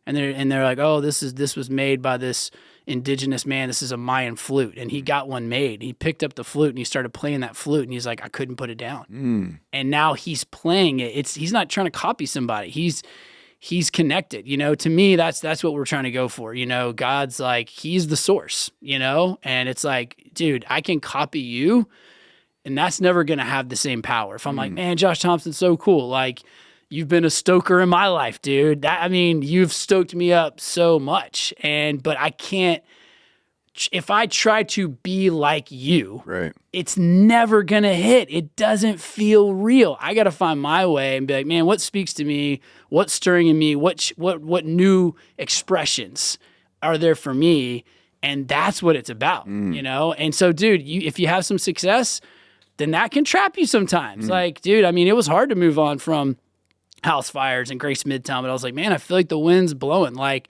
And they're like, oh, this was made by this indigenous man. This is a Mayan flute. And he got one made. He picked up the flute and he started playing that flute and he's like, I couldn't put it down. And now he's playing it. He's not trying to copy somebody. He's connected. To me, that's what we're trying to go for. God's like, He's the source, and it's like, dude, I can copy you and that's never going to have the same power. If I'm like, man, Josh Thompson's so cool. Like, you've been a stoker in my life, dude. You've stoked me up so much. But I can't, if I try to be like you, right, it's never going to hit. It doesn't feel real. I got to find my way and be like, man, what speaks to me? What's stirring in me? What new expressions are there for me? And that's what it's about, And so, dude, if you have some success, then that can trap you sometimes. Like, dude, it was hard to move on from house fires and Grace Midtown, but I was like, man, I feel like the wind's blowing. Like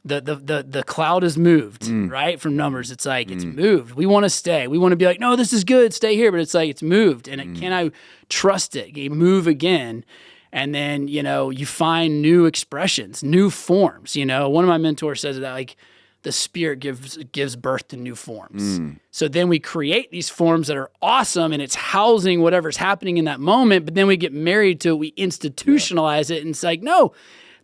the cloud has moved, right? From numbers. It's like, it's moved. We want to stay. We want to be like, no, this is good. Stay here. But it's like, it's moved. And can I trust it? You move again. And then, you find new expressions, new forms. One of my mentors says that like the Spirit gives birth to new forms. So then we create these forms that are awesome and it's housing whatever's happening in that moment, but then we get married to it, we institutionalize it, and it's like, no,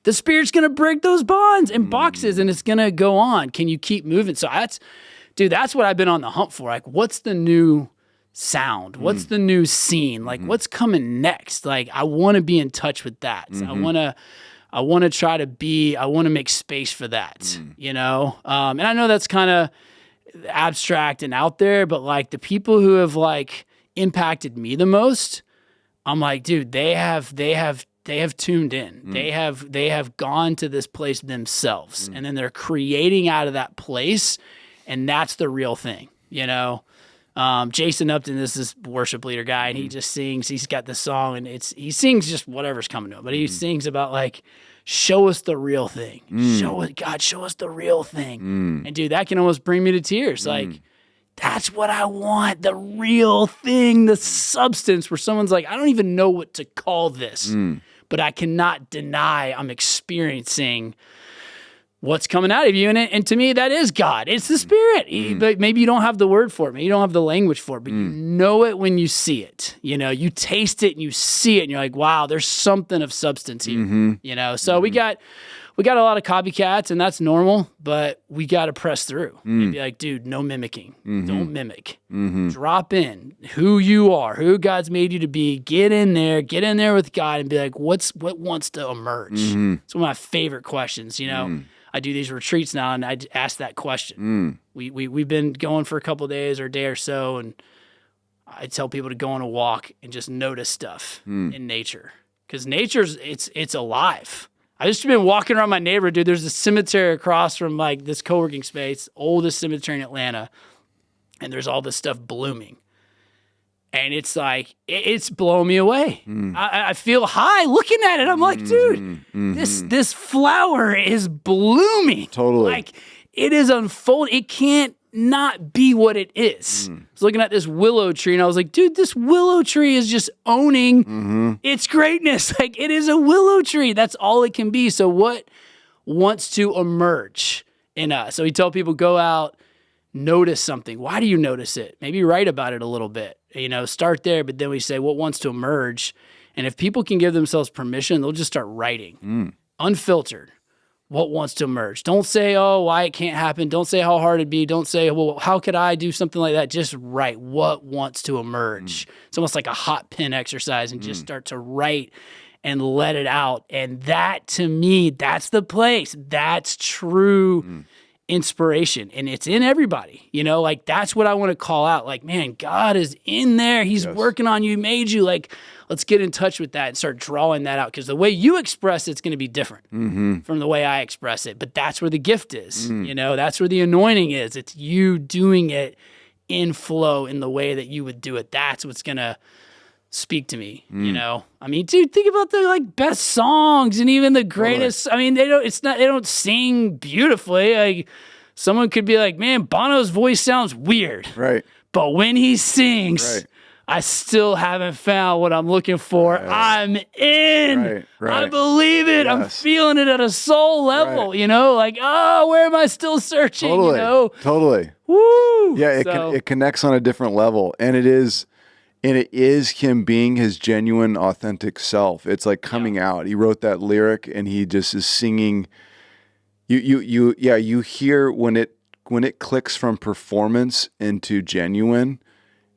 the Spirit's going to break those bonds and boxes and it's going to go on. Can you keep moving? So that's what I've been on the hunt for. Like, what's the new sound? What's the new scene? Like, what's coming next? Like, I want to be in touch with that. So I want to make space for that, And I know that's kind of abstract and out there, but like the people who have like impacted me the most, I'm like, dude, they have tuned in. They have gone to this place themselves, and then they're creating out of that place, and that's the real thing, you know. Jason Upton, this is worship leader guy, and he just sings. He's got this song, and he sings just whatever's coming to him, but he sings about like, show us the real thing. Show us the real thing. And dude, that can almost bring me to tears. Like, that's what I want, the real thing, the substance, where someone's like, I don't even know what to call this, but I cannot deny I'm experiencing what's coming out of you. And to me, that is God. It's the Spirit. But maybe you don't have the word for it. Maybe you don't have the language for it, but you know it when you see it. You know, you taste it and you see it, and you're like, wow, there's something of substance here. You know, so we got a lot of copycats, and that's normal, but we got to press through and be like, dude, no mimicking. Don't mimic. Drop in who you are, who God's made you to be. Get in there with God and be like, what wants to emerge? It's one of my favorite questions, you know. I do these retreats now, and I ask that question. We've been going for a couple of days or a day or so, and I tell people to go on a walk and just notice stuff in nature, because nature's it's alive. I just been walking around my neighborhood, dude. There's a cemetery across from like this co-working space, oldest cemetery in Atlanta, and there's all this stuff blooming. And it's like, it's blowing me away. I feel high looking at it. I'm like, dude, this flower is blooming. Totally. Like, it is unfolding. It can't not be what it is. I was looking at this willow tree, and I was like, dude, this willow tree is just owning its greatness. Like, it is a willow tree. That's all it can be. So what wants to emerge in us? So we tell people, go out, notice something. Why do you notice it? Maybe write about it a little bit. You know, start there, but then we say what wants to emerge. And if people can give themselves permission, they'll just start writing. Unfiltered. What wants to emerge? Don't say, oh, why it can't happen. Don't say how hard it'd be. Don't say, well, how could I do something like that? Just write what wants to emerge. It's almost like a hot pen exercise, and just start to write and let it out. And that, to me, that's the place. That's true inspiration, and it's in everybody, you know, like that's what I want to call out. Like, man, God is in there. He's working on you, made you. Like, let's get in touch with that and start drawing that out, because the way you express it's going to be different from the way I express it. But that's where the gift is, you know, that's where the anointing is. It's you doing it in flow in the way that you would do it. That's what's going to speak to me, you know? I mean, dude, think about the like best songs and even the greatest. I mean, they don't sing beautifully. Like, someone could be like, man, Bono's voice sounds weird. Right. But when he sings, I still haven't found what I'm looking for. I'm in. I believe it. I'm feeling it at a soul level, you know? Like, oh, where am I still searching? You know? Totally. Woo! Yeah, it connects on a different level. And it is him being his genuine, authentic self. It's like coming out. He wrote that lyric, and he just is singing. You hear when it clicks from performance into genuine,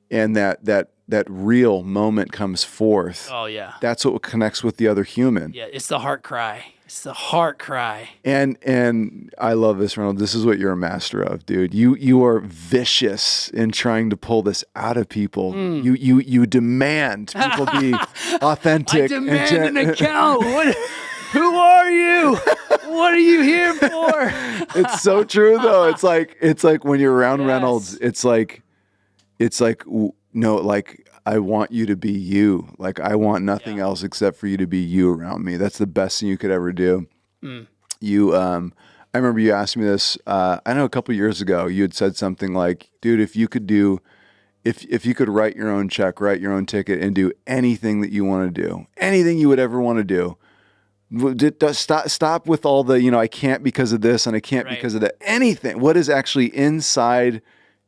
and that real moment comes forth. Oh yeah. That's what connects with the other human. Yeah, it's the heart cry. It's the heart cry. And I love this, Reynolds. This is what you're a master of, dude. You are vicious in trying to pull this out of people. You demand people be authentic. I demand an account. Who are you? What are you here for? It's so true, though. It's like when you're around Reynolds, it's like no, like, I want you to be you. Like, I want nothing else except for you to be you around me. That's the best thing you could ever do. You, I remember you asked me this, I know a couple years ago, you had said something like, dude, if you could write your own check, write your own ticket, and do anything that you want to do, anything you would ever want to do, stop with all the, I can't because of this and I can't because of that. Anything. What is actually inside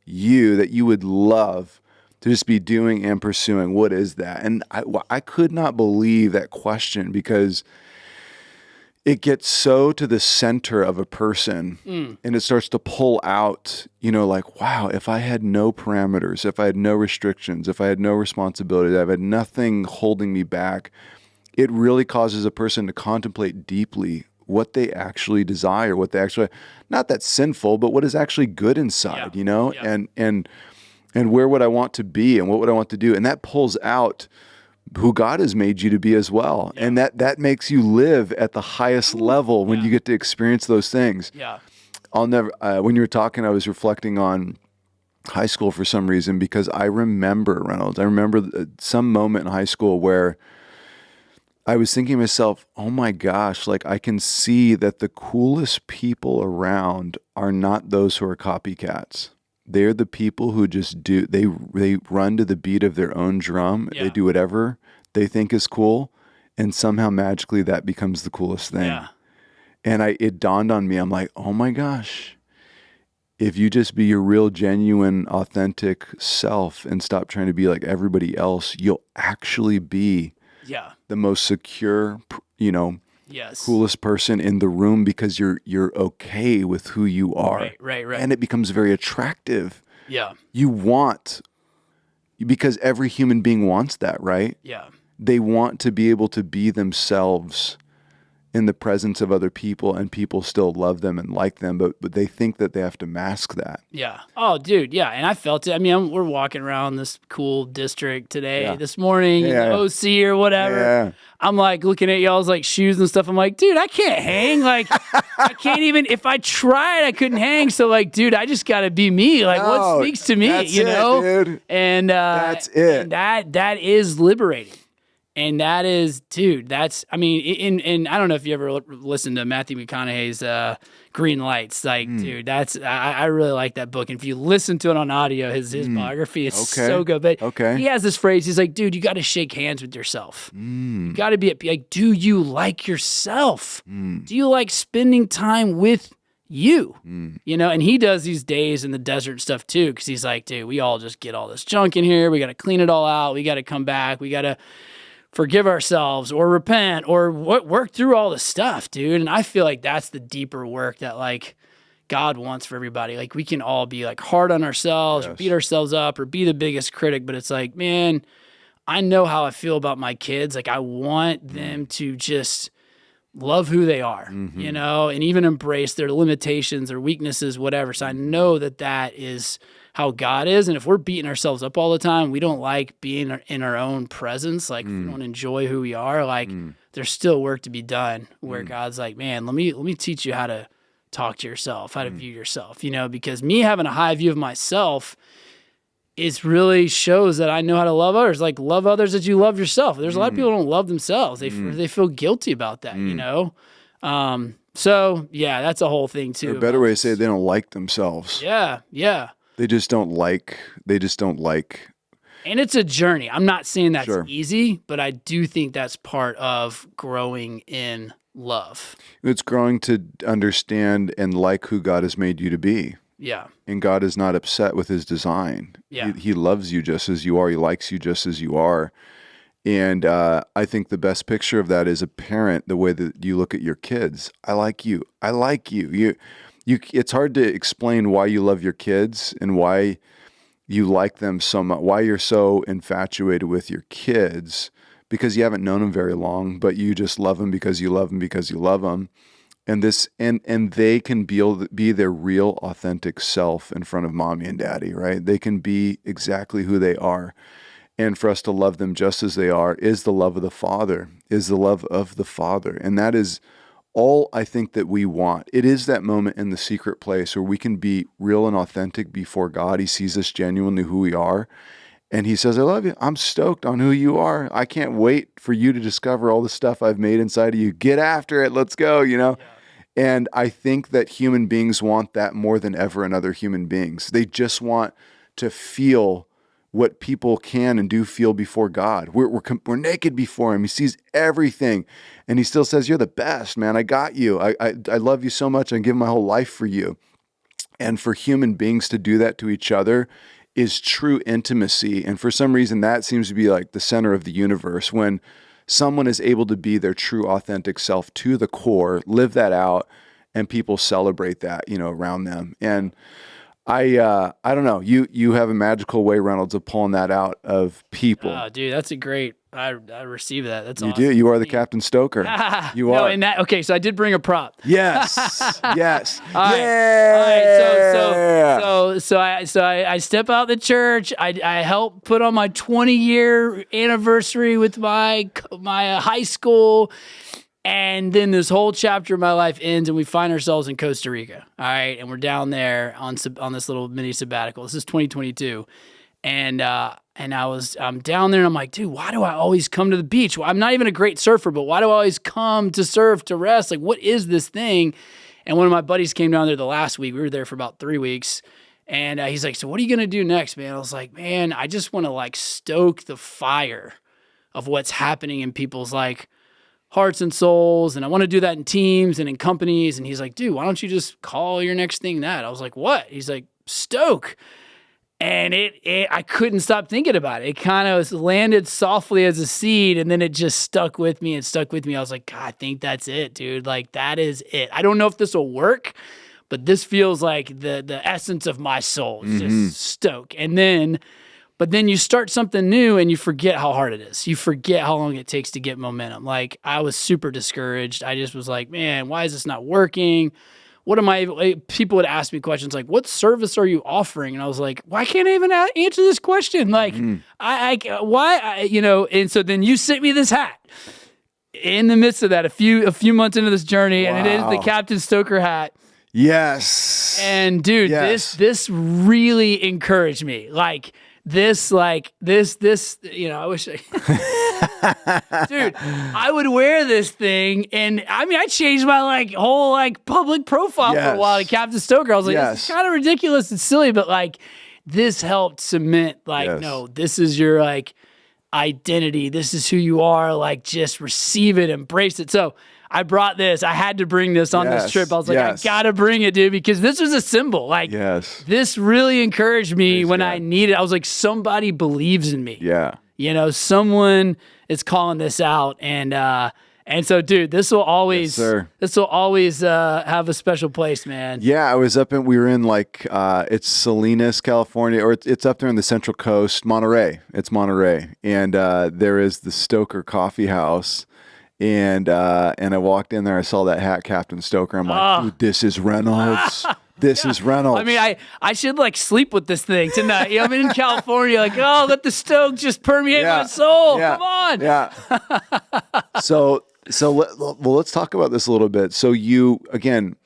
you that you would love to just be doing and pursuing? What is that? And I could not believe that question, because it gets so to the center of a person and it starts to pull out, like, wow, if I had no parameters, if I had no restrictions, if I had no responsibility, if I had nothing holding me back, it really causes a person to contemplate deeply what they actually desire, what they actually, not that sinful, but what is actually good inside, and where would I want to be and what would I want to do? And that pulls out who God has made you to be as well. Yeah. And that makes you live at the highest level when you get to experience those things. Yeah. I'll never, when you were talking, I was reflecting on high school for some reason, because I remember, Reynolds, some moment in high school where I was thinking to myself, oh my gosh, like I can see that the coolest people around are not those who are copycats. They're the people who just they run to the beat of their own drum. Yeah. They do whatever they think is cool, and somehow magically that becomes the coolest thing. Yeah. And it dawned on me, I'm like, oh my gosh, if you just be your real, genuine, authentic self and stop trying to be like everybody else, you'll actually be the most secure, coolest person in the room, because you're okay with who you are. Right. And it becomes very attractive. Yeah. Because every human being wants that, right? Yeah. They want to be able to be themselves in the presence of other people, and people still love them and like them, but they think that they have to mask that. Yeah. Oh, dude. Yeah. And I felt it. I mean, we're walking around this cool district today, this morning, OC or whatever. Yeah. I'm like looking at y'all's like shoes and stuff. I'm like, dude, I can't hang. Like, I can't even, if I tried, I couldn't hang. So like, dude, I just got to be me. Like, what speaks to me, Dude. And that's it. And that is liberating. And that is, dude, I mean, and I don't know if you ever listened to Matthew McConaughey's Green Lights. Like, dude, I really like that book. And if you listen to it on audio, his biography is so good. But he has this phrase, he's like, dude, you got to shake hands with yourself. You got to be like, do you like yourself? Do you like spending time with you? And he does these days in the desert and stuff too, because he's like, dude, we all just get all this junk in here. We got to clean it all out. We got to come back. We got to forgive ourselves or repent or work through all the stuff, dude. And I feel like that's the deeper work that like God wants for everybody. Like we can all be like hard on ourselves or beat ourselves up or be the biggest critic, but it's like, man, I know how I feel about my kids. Like I want them to just love who they are, and even embrace their limitations or weaknesses, whatever. So I know that is how God is. And if we're beating ourselves up all the time, we don't like being in our own presence. Like we don't enjoy who we are. Like there's still work to be done where God's like, man, let me teach you how to talk to yourself, how to view yourself, because me having a high view of myself really shows that I know how to love others. Like love others as you love yourself. There's a lot of people who don't love themselves. They feel guilty about that, So yeah, that's a whole thing too. A better way to say it, they don't like themselves. Yeah. They just don't like. And it's a journey. I'm not saying that's easy, but I do think that's part of growing in love. It's growing to understand and like who God has made you to be. Yeah. And God is not upset with his design. Yeah. He loves you just as you are. He likes you just as you are. And I think the best picture of that is a parent, the way that you look at your kids. I like you. I like you. It's hard to explain why you love your kids and why you like them so much, why you're so infatuated with your kids, because you haven't known them very long, but you just love them because you love them because you love them. And they can be their real authentic self in front of mommy and daddy, right? They can be exactly who they are. And for us to love them just as they are is the love of the Father, And that is all I think that we want. It is that moment in the secret place where we can be real and authentic before God. He sees us genuinely who we are. And he says, I love you. I'm stoked on who you are. I can't wait for you to discover all the stuff I've made inside of you. Get after it. Let's go, Yeah. And I think that human beings want that more than ever in other human beings. They just want to feel what people can and do feel before God. We're naked before him. He sees everything. And he still says, you're the best, man. I got you. I love you so much. I give my whole life for you. And for human beings to do that to each other is true intimacy. And for some reason, that seems to be like the center of the universe. When someone is able to be their true authentic self to the core, live that out, and people celebrate that, around them. And I don't know. You have a magical way, Reynolds, of pulling that out of people. Oh, dude, that's a great I receive that. That's You awesome. do. You are the Captain Stoker. You are. No, and that, okay, so I did bring a prop. Yes. Yes. All right. Yeah. All right. So I step out the church. I help put on my 20-year anniversary with my high school. And then this whole chapter of my life ends, and we find ourselves in Costa Rica. All right, and we're down there on this little mini sabbatical. This is 2022, and I'm down there, and I'm like, dude, why do I always come to the beach? Well, I'm not even a great surfer, but why do I always come to surf, to rest? Like, what is this thing? And one of my buddies came down there the last week. We were there for about 3 weeks, and he's like, so what are you gonna do next, man? I was like, man, I just want to like stoke the fire of what's happening in people's like hearts and souls, and I want to do that in teams and in companies. And he's like, dude, why don't you just call your next thing that? I was like, what? He's like, Stoke. And I couldn't stop thinking about it. It kind of landed softly as a seed, and then it just stuck with me and stuck with me. I was like, God, I think that's it, dude. Like, that is it. I don't know if this will work, but this feels like the essence of my soul. It's just Stoke. But then you start something new and you forget how hard it is. You forget how long it takes to get momentum. Like, I was super discouraged. I just was like, man, why is this not working? People would ask me questions like, what service are you offering? And I was like, why can't I even answer this question? Like, why, and so then you sent me this hat in the midst of that, a few months into this journey. Wow. And it is the Captain Stoker hat. Yes. And dude, yes. this really encouraged me. This, I wish dude, I would wear this thing, and I mean, I changed my whole public profile for a while to Captain Stoker. I was like, this is kind of ridiculous and silly, but this helped cement, no, this is your identity. This is who you are. Just receive it, embrace it. So I brought this. I had to bring this on this trip. I was like, I gotta bring it, dude, because this was a symbol. This really encouraged me when I needed. I was like, somebody believes in me. Yeah. Someone is calling this out, and so, dude, this will always have a special place, man. Yeah, we were in it's Salinas, California, or it's up there in the Central Coast, Monterey. It's Monterey, and there is the Stoker Coffee House. And I walked in there. I saw that hat, Captain Stoker. I'm like, dude, this is Reynolds. This is Reynolds. I mean, I should sleep with this thing tonight. I'm in California. Let the Stoke just permeate my soul. Yeah. Come on. Yeah. Let's talk about this a little bit. So you, again,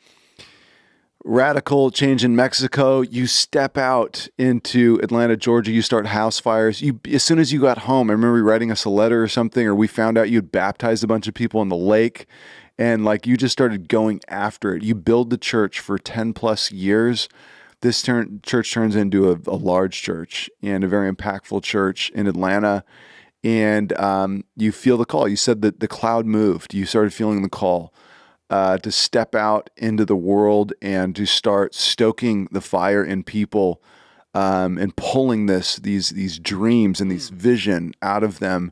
radical change in Mexico. You step out into Atlanta, Georgia. You start house fires. As soon as you got home, I remember you writing us a letter or something, or we found out you'd baptized a bunch of people in the lake, and you just started going after it. You build the church for 10 plus years. This church turns into a large church and a very impactful church in Atlanta. And you feel the call. You said that the cloud moved. You started feeling the call to step out into the world and to start stoking the fire in people, and pulling these dreams and these vision out of them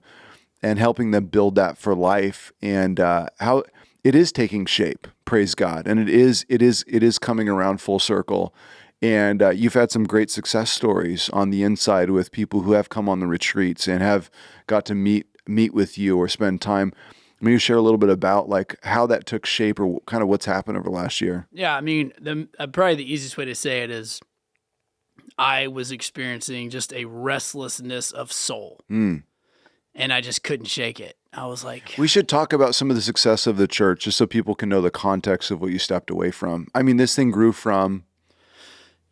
and helping them build that for life. And how it is taking shape, praise God. And it is coming around full circle. And you've had some great success stories on the inside with people who have come on the retreats and have got to meet with you or spend time. Maybe share a little bit about how that took shape or kind of what's happened over the last year. Yeah, I mean, probably the easiest way to say it is I was experiencing just a restlessness of soul, and I just couldn't shake it. I was like, we should talk about some of the success of the church just so people can know the context of what you stepped away from. I mean, this thing grew from.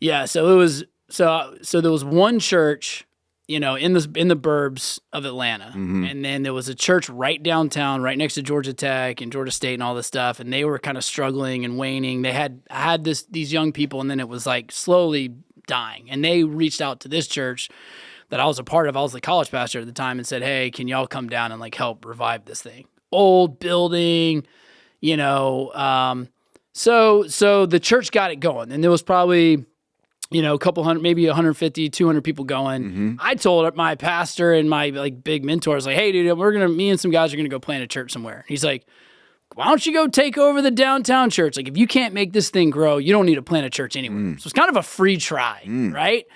Yeah, so it was so there was one church, in the burbs of Atlanta, and then there was a church right downtown, right next to Georgia Tech and Georgia State and all this stuff, and they were kind of struggling and waning. They had these young people, and then it was slowly dying, and they reached out to this church that I was a part of. I was the college pastor at the time, and said, "Hey, can y'all come down and help revive this thing? Old building, So the church got it going, and there was probably a couple hundred, maybe 150, 200 people going. I told my pastor and my big mentors, hey, dude, me and some guys are going to go plant a church somewhere. He's like, why don't you go take over the downtown church? If you can't make this thing grow, you don't need to plant a church anywhere. So it's kind of a free try, right?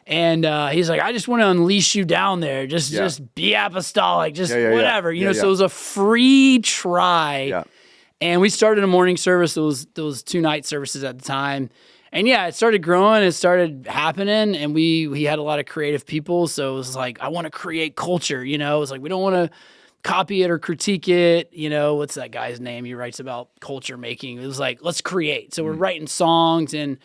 And he's like, I just want to unleash you down there. Just be apostolic, whatever. You know, so it was a free try. Yeah. And we started a morning service. Those 2 night services at the time. And it started growing. It started happening. And we had a lot of creative people. So it was like, I want to create culture. You know, it was like, we don't want to copy it or critique it. You know, what's that guy's name? He writes about culture making. It was like, let's create. So we're writing songs and,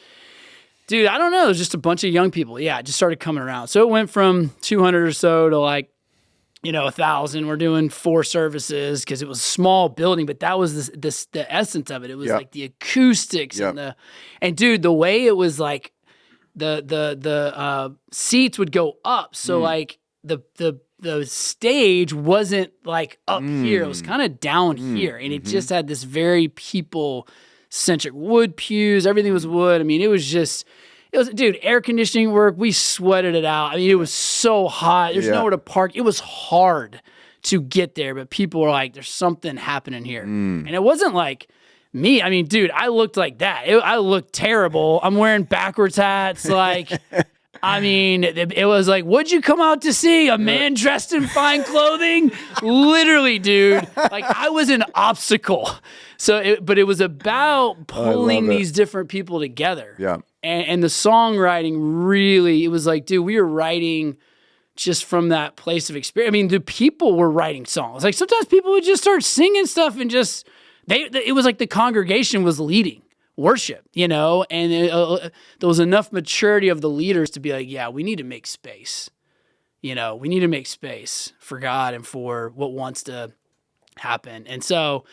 dude, I don't know. It was just a bunch of young people. Yeah, it just started coming around. So it went from 200 or so to 1,000. We're doing 4 services because it was a small building, but that was the essence of it. It was like the acoustics and dude, the way it was like the seats would go up. So like the stage wasn't like up here. It was kind of down here, and it just had this very people-centric wood pews. Everything was wood. I mean, it was dude, air conditioning work. We sweated it out. I mean, it was so hot. There's nowhere to park. It was hard to get there, but people were like, there's something happening here. And it wasn't like me. I mean, dude, I looked like that. I looked terrible. I'm wearing backwards hats. Like, I mean, it was like, what'd you come out to see? A man dressed in fine clothing? Literally, dude. Like, I was an obstacle. But it was about pulling these different people together. Yeah. And the songwriting really, it was like, dude, we were writing just from that place of experience. I mean, the people were writing songs. Like, sometimes people would just start singing stuff and just, it was like the congregation was leading worship, you know, and there was enough maturity of the leaders to be like, yeah, we need to make space. You know, we need to make space for God and for what wants to happen. And so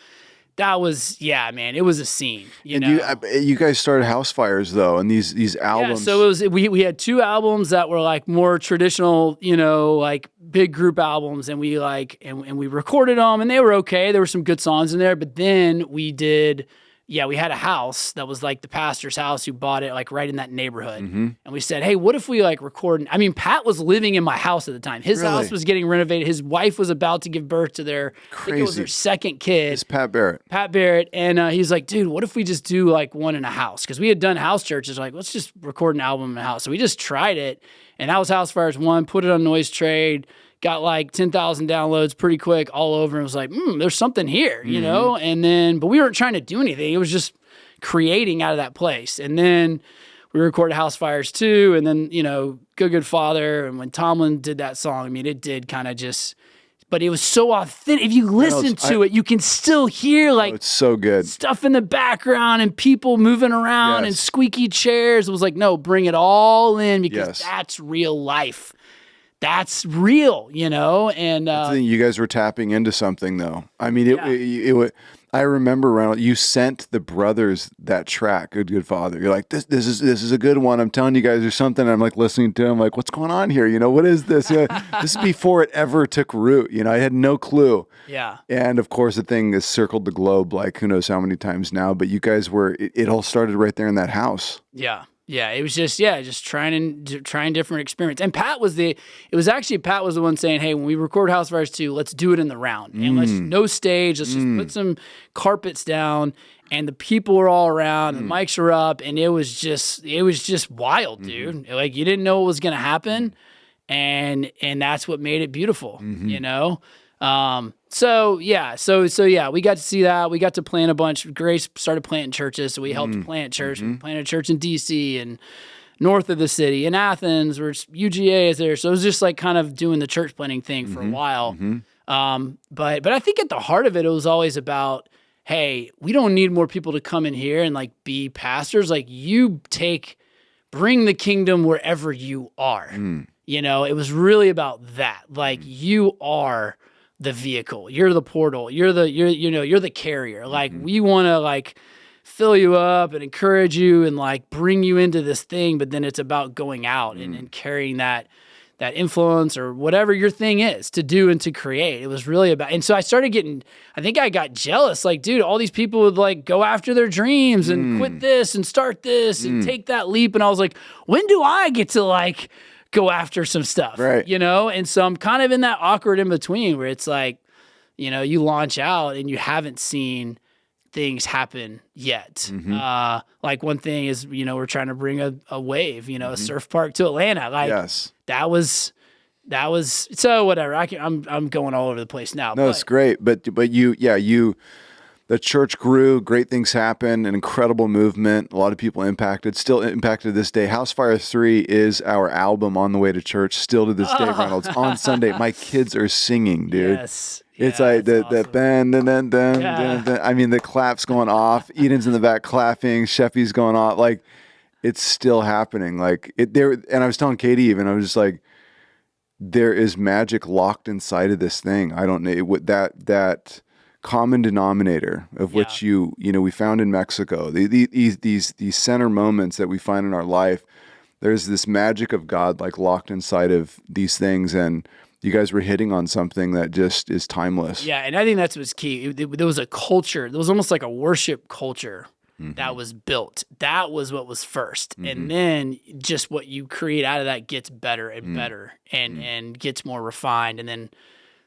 that was, man, it was a scene. You guys started House Fires though, and these albums. Yeah, so it was we had 2 albums that were like more traditional, you know, like big group albums, and we and we recorded them, and they were okay. There were some good songs in there, but then we did. Yeah, we had a house that was like the pastor's house who bought it like right in that neighborhood. And we said, hey, what if we like record? I mean, Pat was living in my house at the time. His house was getting renovated. His wife was about to give birth to I think it was their 2nd kid. It's Pat Barrett. And he's like, dude, what if we just do like one in a house? Because we had done house churches. Like, let's just record an album in a house. So we just tried it. And that was House Fires 1, put it on Noise Trade. Got like 10,000 downloads pretty quick all over. And it was like, there's something here, you know? And then, but we weren't trying to do anything. It was just creating out of that place. And then we recorded House Fires 2, and then, you know, Good Father. And when Tomlin did that song, I mean, it did kind of just, but it was so authentic. If you listen to it, you can still hear like it's so good stuff in the background and people moving around and squeaky chairs. It was like, no, bring it all in because that's real life. That's real, you know, and I think you guys were tapping into something, though. I mean, it I remember, Reynolds, you sent the brothers that track, Good Father. You're like, this is a good one. I'm telling you guys, there's something. I'm like listening to him, like, what's going on here? You know, what is this? This is before it ever took root. You know, I had no clue. Yeah. And of course, the thing has circled the globe like who knows how many times now. But you guys it all started right there in that house. Yeah. Yeah, it was just trying different experiments. And Pat was the one saying, hey, when we record House Fires 2, let's do it in the round. And let's no stage, let's just put some carpets down, and the people were all around, and the mics were up, and it was just wild, dude. Like, you didn't know what was gonna happen, and that's what made it beautiful, you know? So we got to see that. We got to plant a bunch. Grace started planting churches, so we helped plant church. We planted a church in DC and north of the city, in Athens, where UGA is there. So it was just like kind of doing the church planting thing for a while. But I think at the heart of it, it was always about, hey, we don't need more people to come in here and like be pastors. Like, bring the kingdom wherever you are. You know, it was really about that. Like, you are the vehicle, you're the portal, you're the carrier. Like, we want to like fill you up and encourage you and like bring you into this thing, but then it's about going out and carrying that influence or whatever your thing is to do and to create. It was really about, and so I got jealous. Like, dude, all these people would like go after their dreams and quit this and start this and take that leap. And I was like, when do I get to like go after some stuff, right? You know? And so I'm kind of in that awkward in between where it's like, you know, you launch out and you haven't seen things happen yet. Mm-hmm. Like one thing is, we're trying to bring a wave, a surf park to Atlanta. Like Yes. that was so whatever. I'm going all over the place now. No, it's great. But the church grew, great things happened, an incredible movement, a lot of people impacted, still impacted this day. House Fire 3 is our album on the way to church, still to this day, Reynolds. On Sunday, my kids are singing, dude. Yes. It's Yeah, like the awesome. dun. I mean, the claps going off, Eden's in the back clapping, Sheffy's going off. Like, it's still happening. Like, and I was telling Katie even, I was just like, there is magic locked inside of this thing. I don't know what that common denominator of which we found in Mexico, these center moments that we find in our life. There's this magic of God like locked inside of these things, and you guys were hitting on something that just is timeless. Yeah, and I think that's what's key. There was a culture. There was almost like a worship culture that was built. That was what was first, and then just what you create out of that gets better and better, and gets more refined, and then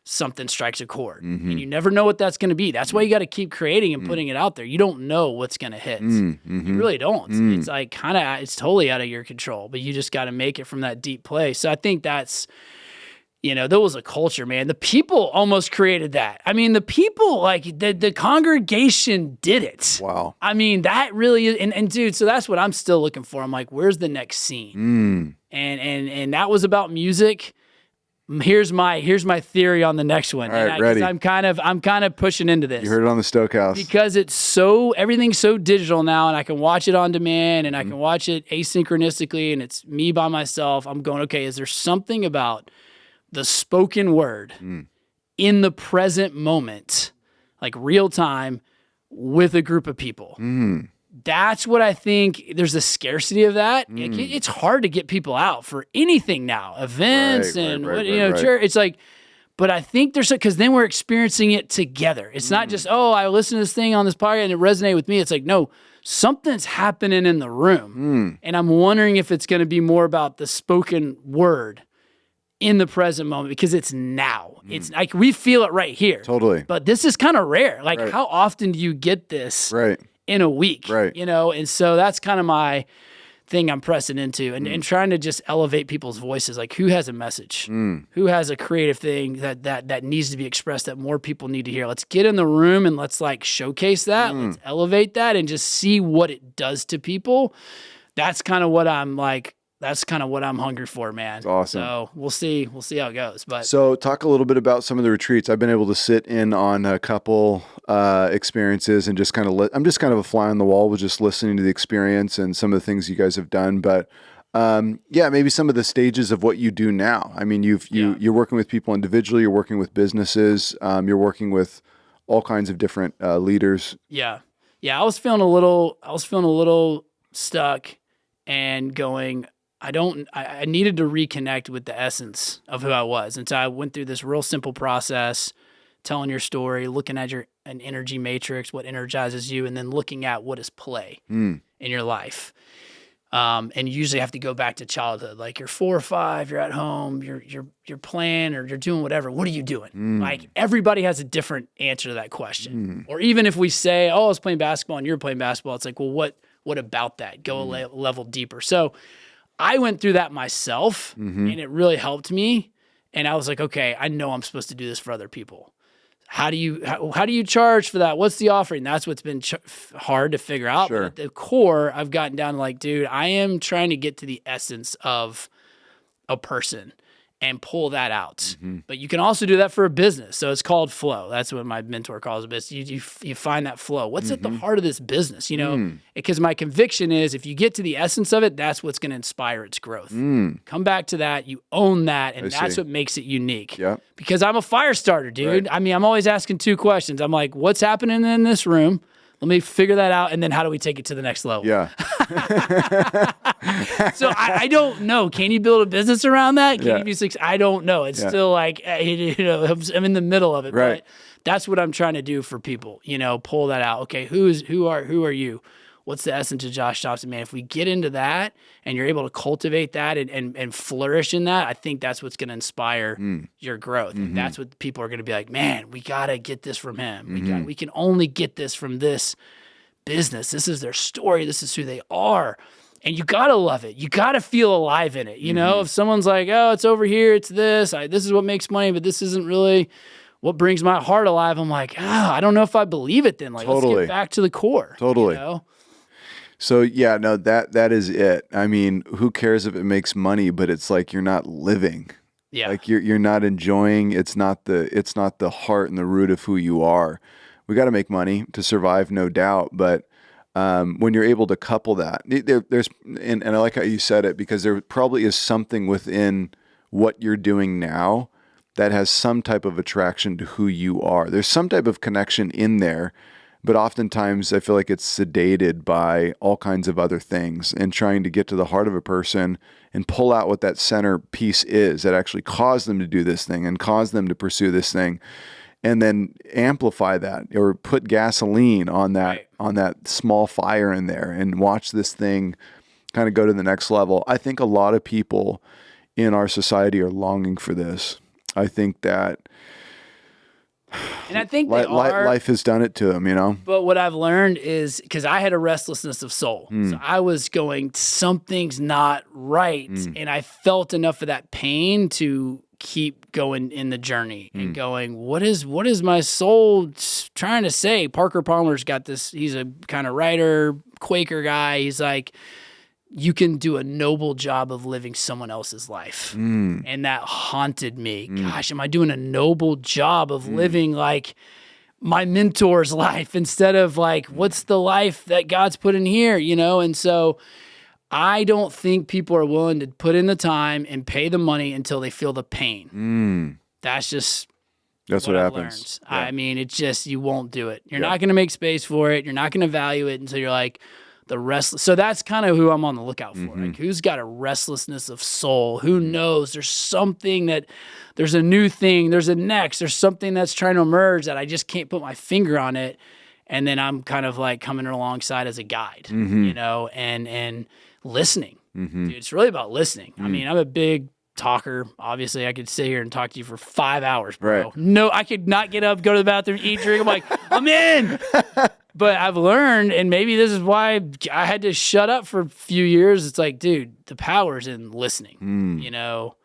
something strikes a chord, and you never know what that's going to be. That's why you got to keep creating and putting it out there. You don't know what's going to hit. You really don't. It's like it's totally out of your control, but you just got to make it from that deep place. So I think that's, there was a culture, man. The people almost created that. I mean, the people, like the congregation did it. Wow. I mean, that really is, and dude, so that's what I'm still looking for. I'm like, where's the next scene? And that was about music. Here's my theory on the next one. All right, ready. I'm kind of pushing into this. You heard it on the Stoke House. Because everything's so digital now, and I can watch it on demand, and I can watch it asynchronistically, and it's me by myself. I'm going, okay, is there something about the spoken word in the present moment, like real time, with a group of people? That's what I think. There's a scarcity of that. It's hard to get people out for anything now, events right. church. It's like, but I think because then we're experiencing it together. It's not just, I listened to this thing on this podcast and it resonated with me. It's like, no, something's happening in the room, and I'm wondering if it's going to be more about the spoken word in the present moment, because it's now. It's like we feel it right here. Totally. But this is kind of rare. Like, how often do you get this? Right. In a week, right? And so that's kind of my thing I'm pressing into, and trying to just elevate people's voices. Like, who has a message? Who has a creative thing that needs to be expressed that more people need to hear? Let's get in the room and let's like showcase that. Let's elevate that and just see what it does to people. That's kind of what I'm like. That's kind of what I'm hungry for, man. That's awesome. So we'll see how it goes. But so talk a little bit about some of the retreats. I've been able to sit in on a couple experiences and just kind of I'm just kind of a fly on the wall with just listening to the experience and some of the things you guys have done. But maybe some of the stages of what you do now. I mean, you're working with people individually. You're working with businesses. You're working with all kinds of different leaders. Yeah. I was feeling a little stuck and going, I needed to reconnect with the essence of who I was. And so I went through this real simple process, telling your story, looking at an energy matrix, what energizes you, and then looking at what is play in your life. And you usually have to go back to childhood. Like, you're 4 or 5, you're at home, you're playing or you're doing whatever. What are you doing? Like, everybody has a different answer to that question. Or even if we say, I was playing basketball and you're playing basketball, it's like, well, what about that? Go a level deeper. So I went through that myself, and it really helped me. And I was like, okay, I know I'm supposed to do this for other people. How do you charge for that? What's the offering? That's what's been hard to figure out. Sure. But at the core, I've gotten down to like, dude, I am trying to get to the essence of a person and pull that out. But you can also do that for a business. So it's called flow. That's what my mentor calls it. You find that flow. What's at the heart of this business? Because my conviction is if you get to the essence of it, that's what's going to inspire its growth. Come back to that. You own that. And that's what makes it unique. Yep. Because I'm a fire starter, dude. Right. I mean, I'm always asking 2 questions. I'm like, what's happening in this room? Let me figure that out. And then how do we take it to the next level? Yeah. So I don't know. Can you build a business around that? Can you be successful? I don't know. It's still like, I'm in the middle of it. Right. But that's what I'm trying to do for people. Pull that out. Okay, who are you? what's the essence of Josh Thompson, man? If we get into that and you're able to cultivate that and flourish in that, I think that's what's going to inspire your growth. And that's what people are going to be like, man, we got to get this from him. We can only get this from this business. This is their story. This is who they are. And you got to love it. You got to feel alive in it. You know, if someone's like, oh, it's over here, it's this, this is what makes money, but this isn't really what brings my heart alive. I'm like, I don't know if I believe it then. Like, let's get back to the core. Totally. You know? So yeah, no, that is it. I mean, who cares if it makes money, but it's like you're not living. Yeah. Like you're not enjoying. It's not the heart and the root of who you are. We got to make money to survive, no doubt. But when you're able to couple that, there's and I like how you said it, because there probably is something within what you're doing now that has some type of attraction to who you are. There's some type of connection in there. But oftentimes I feel like it's sedated by all kinds of other things and trying to get to the heart of a person and pull out what that center piece is that actually caused them to do this thing and caused them to pursue this thing, and then amplify that or put gasoline on that on that small fire in there and watch this thing kind of go to the next level. I think a lot of people in our society are longing for this. I think that and I think they are. Life has done it to them, you know? But what I've learned is, because I had a restlessness of soul. So I was going, something's not right. And I felt enough of that pain to keep going in the journey and going, what is my soul trying to say? Parker Palmer's got this, he's a kind of writer, Quaker guy. He's like, you can do a noble job of living someone else's life. And that haunted me. Gosh, am I doing a noble job of living like my mentor's life instead of like, what's the life that God's put in here, you know? And so I don't think people are willing to put in the time and pay the money until they feel the pain. That's what happens. Yeah. I mean, it's just, you won't do it. You're not going to make space for it. You're not going to value it until you're like, the restless. So that's kind of who I'm on the lookout for. Like, who's got a restlessness of soul? Who knows? There's something there's a new thing. There's there's something that's trying to emerge that I just can't put my finger on it. And then I'm kind of like coming alongside as a guide, you know, and listening. Dude, it's really about listening. I mean, I'm a big talker. Obviously, I could sit here and talk to you for 5 hours, bro. Right. No, I could not get up, go to the bathroom, eat, drink. I'm like, I'm in. But I've learned, and maybe this is why I had to shut up for a few years. It's like, dude, the power's in listening. You know,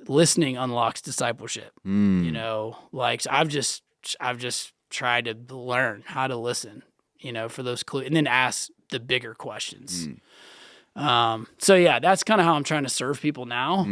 listening unlocks discipleship. You know, like, so I've just tried to learn how to listen, you know, for those clues, and then ask the bigger questions. So yeah, that's kind of how I'm trying to serve people now.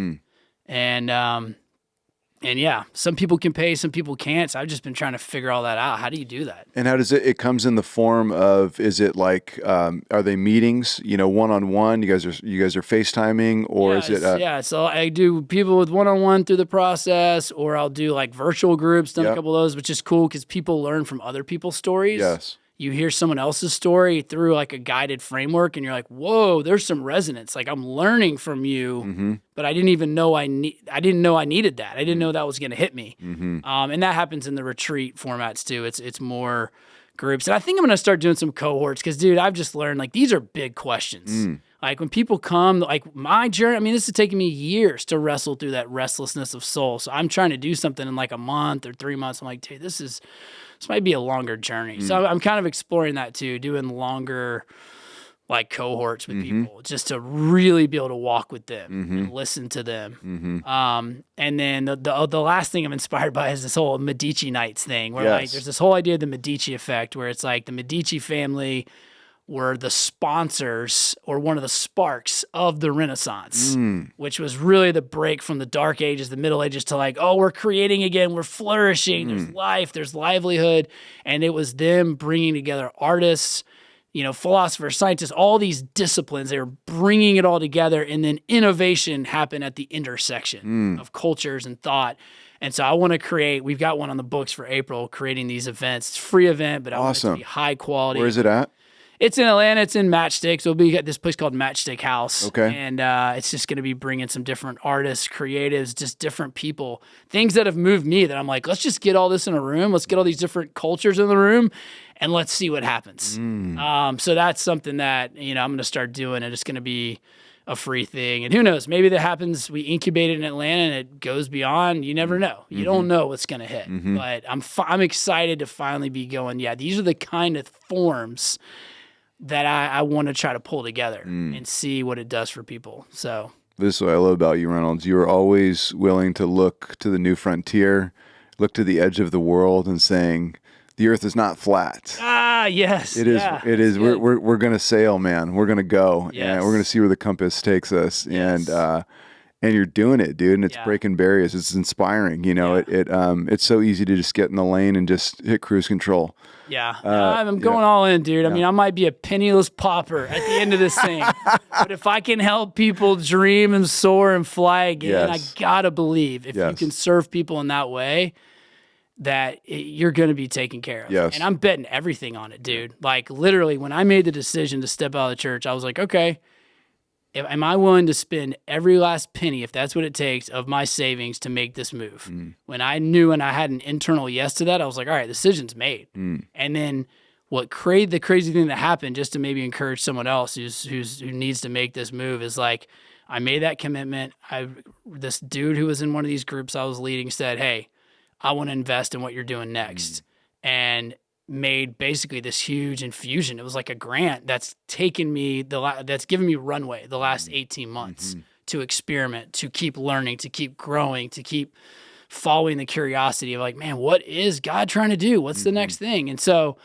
And yeah, some people can pay, some people can't. So I've just been trying to figure all that out. How do you do that? And how does it comes in the form of, is it like, are they meetings, you know, one-on-one? You guys are FaceTiming, or is it? So I do people with one-on-one through the process, or I'll do like virtual groups, done a couple of those, which is cool because people learn from other people's stories. Yes. You hear someone else's story through like a guided framework, and you're like, whoa, there's some resonance. Like, I'm learning from you, but I didn't even know I didn't know I needed that. I didn't know that was going to hit me. And that happens in the retreat formats too. It's more groups. And I think I'm going to start doing some cohorts because, dude, I've just learned, like, these are big questions. Like, when people come, like, my journey, I mean, this has taken me years to wrestle through that restlessness of soul. So I'm trying to do something in like a month or 3 months. I'm like, dude, this might be a longer journey. So I'm kind of exploring that too, doing longer like cohorts with people, just to really be able to walk with them and listen to them. And then the last thing I'm inspired by is this whole Medici Nights thing, where like there's this whole idea of the Medici effect, where it's like the Medici family were the sponsors or one of the sparks of the Renaissance, which was really the break from the Dark Ages, the Middle Ages, to like, oh, we're creating again, we're flourishing, there's life, there's livelihood. And it was them bringing together artists, you know, philosophers, scientists, all these disciplines. They were bringing it all together, and then innovation happened at the intersection of cultures and thought. And so I want to create, we've got one on the books for April, creating these events. It's a free event, but I want it to be high quality. Where is it at? It's in Atlanta. It's in Matchstick. So we'll be at this place called Stoke House. Okay. And it's just going to be bringing some different artists, creatives, just different people, things that have moved me that I'm like, let's just get all this in a room. Let's get all these different cultures in the room and let's see what happens. So that's something that, I'm going to start doing, and it's going to be a free thing. And who knows, maybe that happens. We incubate it in Atlanta and it goes beyond. You never know. You don't know what's going to hit. But I'm excited to finally be going, these are the kind of forms that I want to try to pull together and see what it does for people. So this is what I love about you, Reynolds. You are always willing to look to the new frontier, look to the edge of the world and saying, the earth is not flat. Yes. It is. Yeah, it is. We're going to sail, man. We're going to go, Yes. and we're going to see where the compass takes us. Yes. And you're doing it, dude. And it's breaking barriers. It's inspiring. It's so easy to just get in the lane and just hit cruise control. Yeah. I'm going all in, dude. I mean, I might be a penniless pauper at the end of this thing, but if I can help people dream and soar and fly again, I gotta believe if you can serve people in that way, that you're going to be taken care of. Yes. And I'm betting everything on it, dude. Like literally when I made the decision to step out of the church, I was like, okay, am I willing to spend every last penny, if that's what it takes, of my savings to make this move? When I knew and I had an internal yes to that, I was like, all right, the decision's made. And then the crazy thing that happened, just to maybe encourage someone else who needs to make this move, is like, I made that commitment. This dude who was in one of these groups I was leading said, hey, I want to invest in what you're doing next. And made basically this huge infusion. It was like a grant that's taken me, that's given me runway the last 18 months to experiment, to keep learning, to keep growing, to keep following the curiosity of like, man, what is God trying to do? What's the next thing? And so,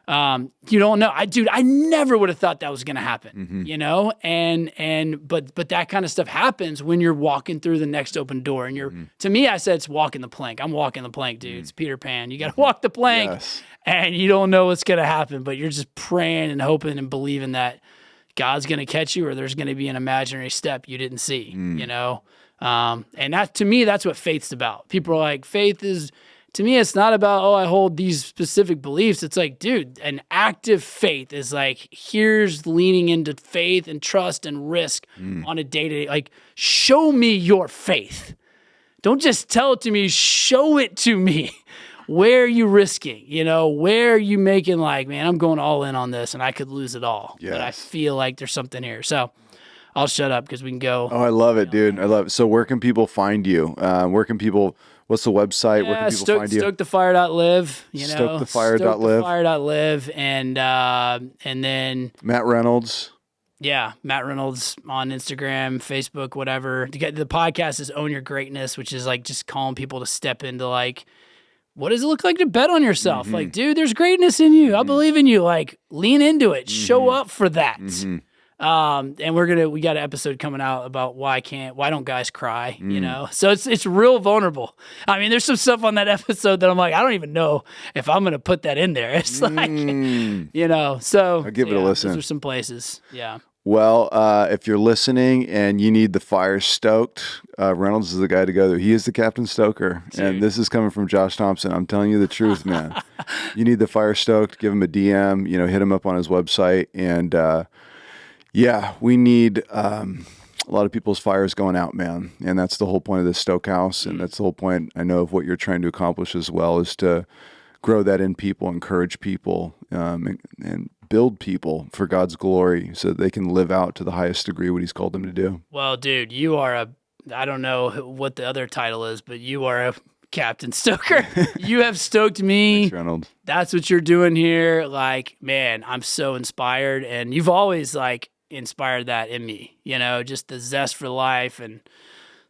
you don't know. I never would have thought that was going to happen, but that kind of stuff happens when you're walking through the next open door, and to me, I said, it's walking the plank. I'm walking the plank, dude. It's Peter Pan. You got to walk the plank and you don't know what's going to happen, but you're just praying and hoping and believing that God's going to catch you, or there's going to be an imaginary step you didn't see, and that, to me, that's what faith's about. People are like, faith is, to me, it's not about, I hold these specific beliefs. It's like, dude, an active faith is like, here's leaning into faith and trust and risk on a day-to-day. Like, show me your faith. Don't just tell it to me. Show it to me. Where are you risking? Where are you making like, man, I'm going all in on this and I could lose it all. But I feel like there's something here. So I'll shut up because we can go. Oh, I love it, dude. I love it. So where can people find you? What's the website? Where can people find you? StokeTheFire.live. StokeTheFire.live. StokeTheFire.live. And then Matt Reynolds. Yeah, Matt Reynolds on Instagram, Facebook, whatever. The podcast is Own Your Greatness, which is like just calling people to step into like, what does it look like to bet on yourself? Like, dude, there's greatness in you. I believe in you. Like, lean into it. Show up for that. And we got an episode coming out about why don't guys cry, So it's real vulnerable. I mean, there's some stuff on that episode that I'm like, I don't even know if I'm going to put that in there. It's like, so I'll give it a listen. Those are some places. Yeah. Well, if you're listening and you need the fire stoked, Reynolds is the guy to go to. He is the Captain Stoker. Dude. And this is coming from Josh Thompson. I'm telling you the truth, man. You need the fire stoked, give him a DM, hit him up on his website. And, we need a lot of people's fires going out, man. And that's the whole point of this Stoke House. And that's the whole point, I know, of what you're trying to accomplish as well, is to grow that in people, encourage people, and build people for God's glory so that they can live out to the highest degree what he's called them to do. Well, dude, you are I don't know what the other title is, but you are a Captain Stoker. You have stoked me. Thanks, Reynolds. That's what you're doing here. Like, man, I'm so inspired. And you've always like inspired that in me, just the zest for life and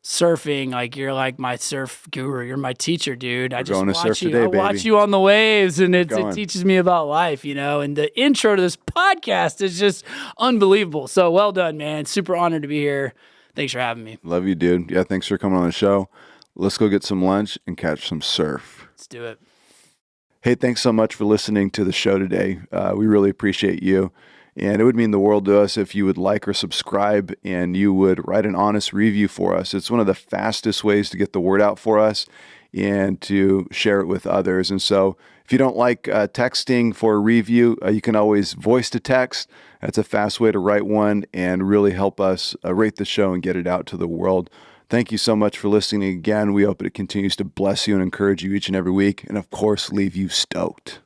surfing. Like, you're like my surf guru. You're my teacher, dude. I just watch you. I watch you on the waves, and it teaches me about life, and the intro to this podcast is just unbelievable. So well done, man. Super honored to be here. Thanks for having me. Love you, dude. Yeah, thanks for coming on the show. Let's go get some lunch and catch some surf. Let's do it. Hey, thanks so much for listening to the show today. We really appreciate you. And it would mean the world to us if you would like or subscribe and you would write an honest review for us. It's one of the fastest ways to get the word out for us and to share it with others. And so If you don't like texting for a review, you can always voice to text. That's a fast way to write one and really help us rate the show and get it out to the world. Thank you so much for listening again. We hope it continues to bless you and encourage you each and every week, and of course, leave you stoked.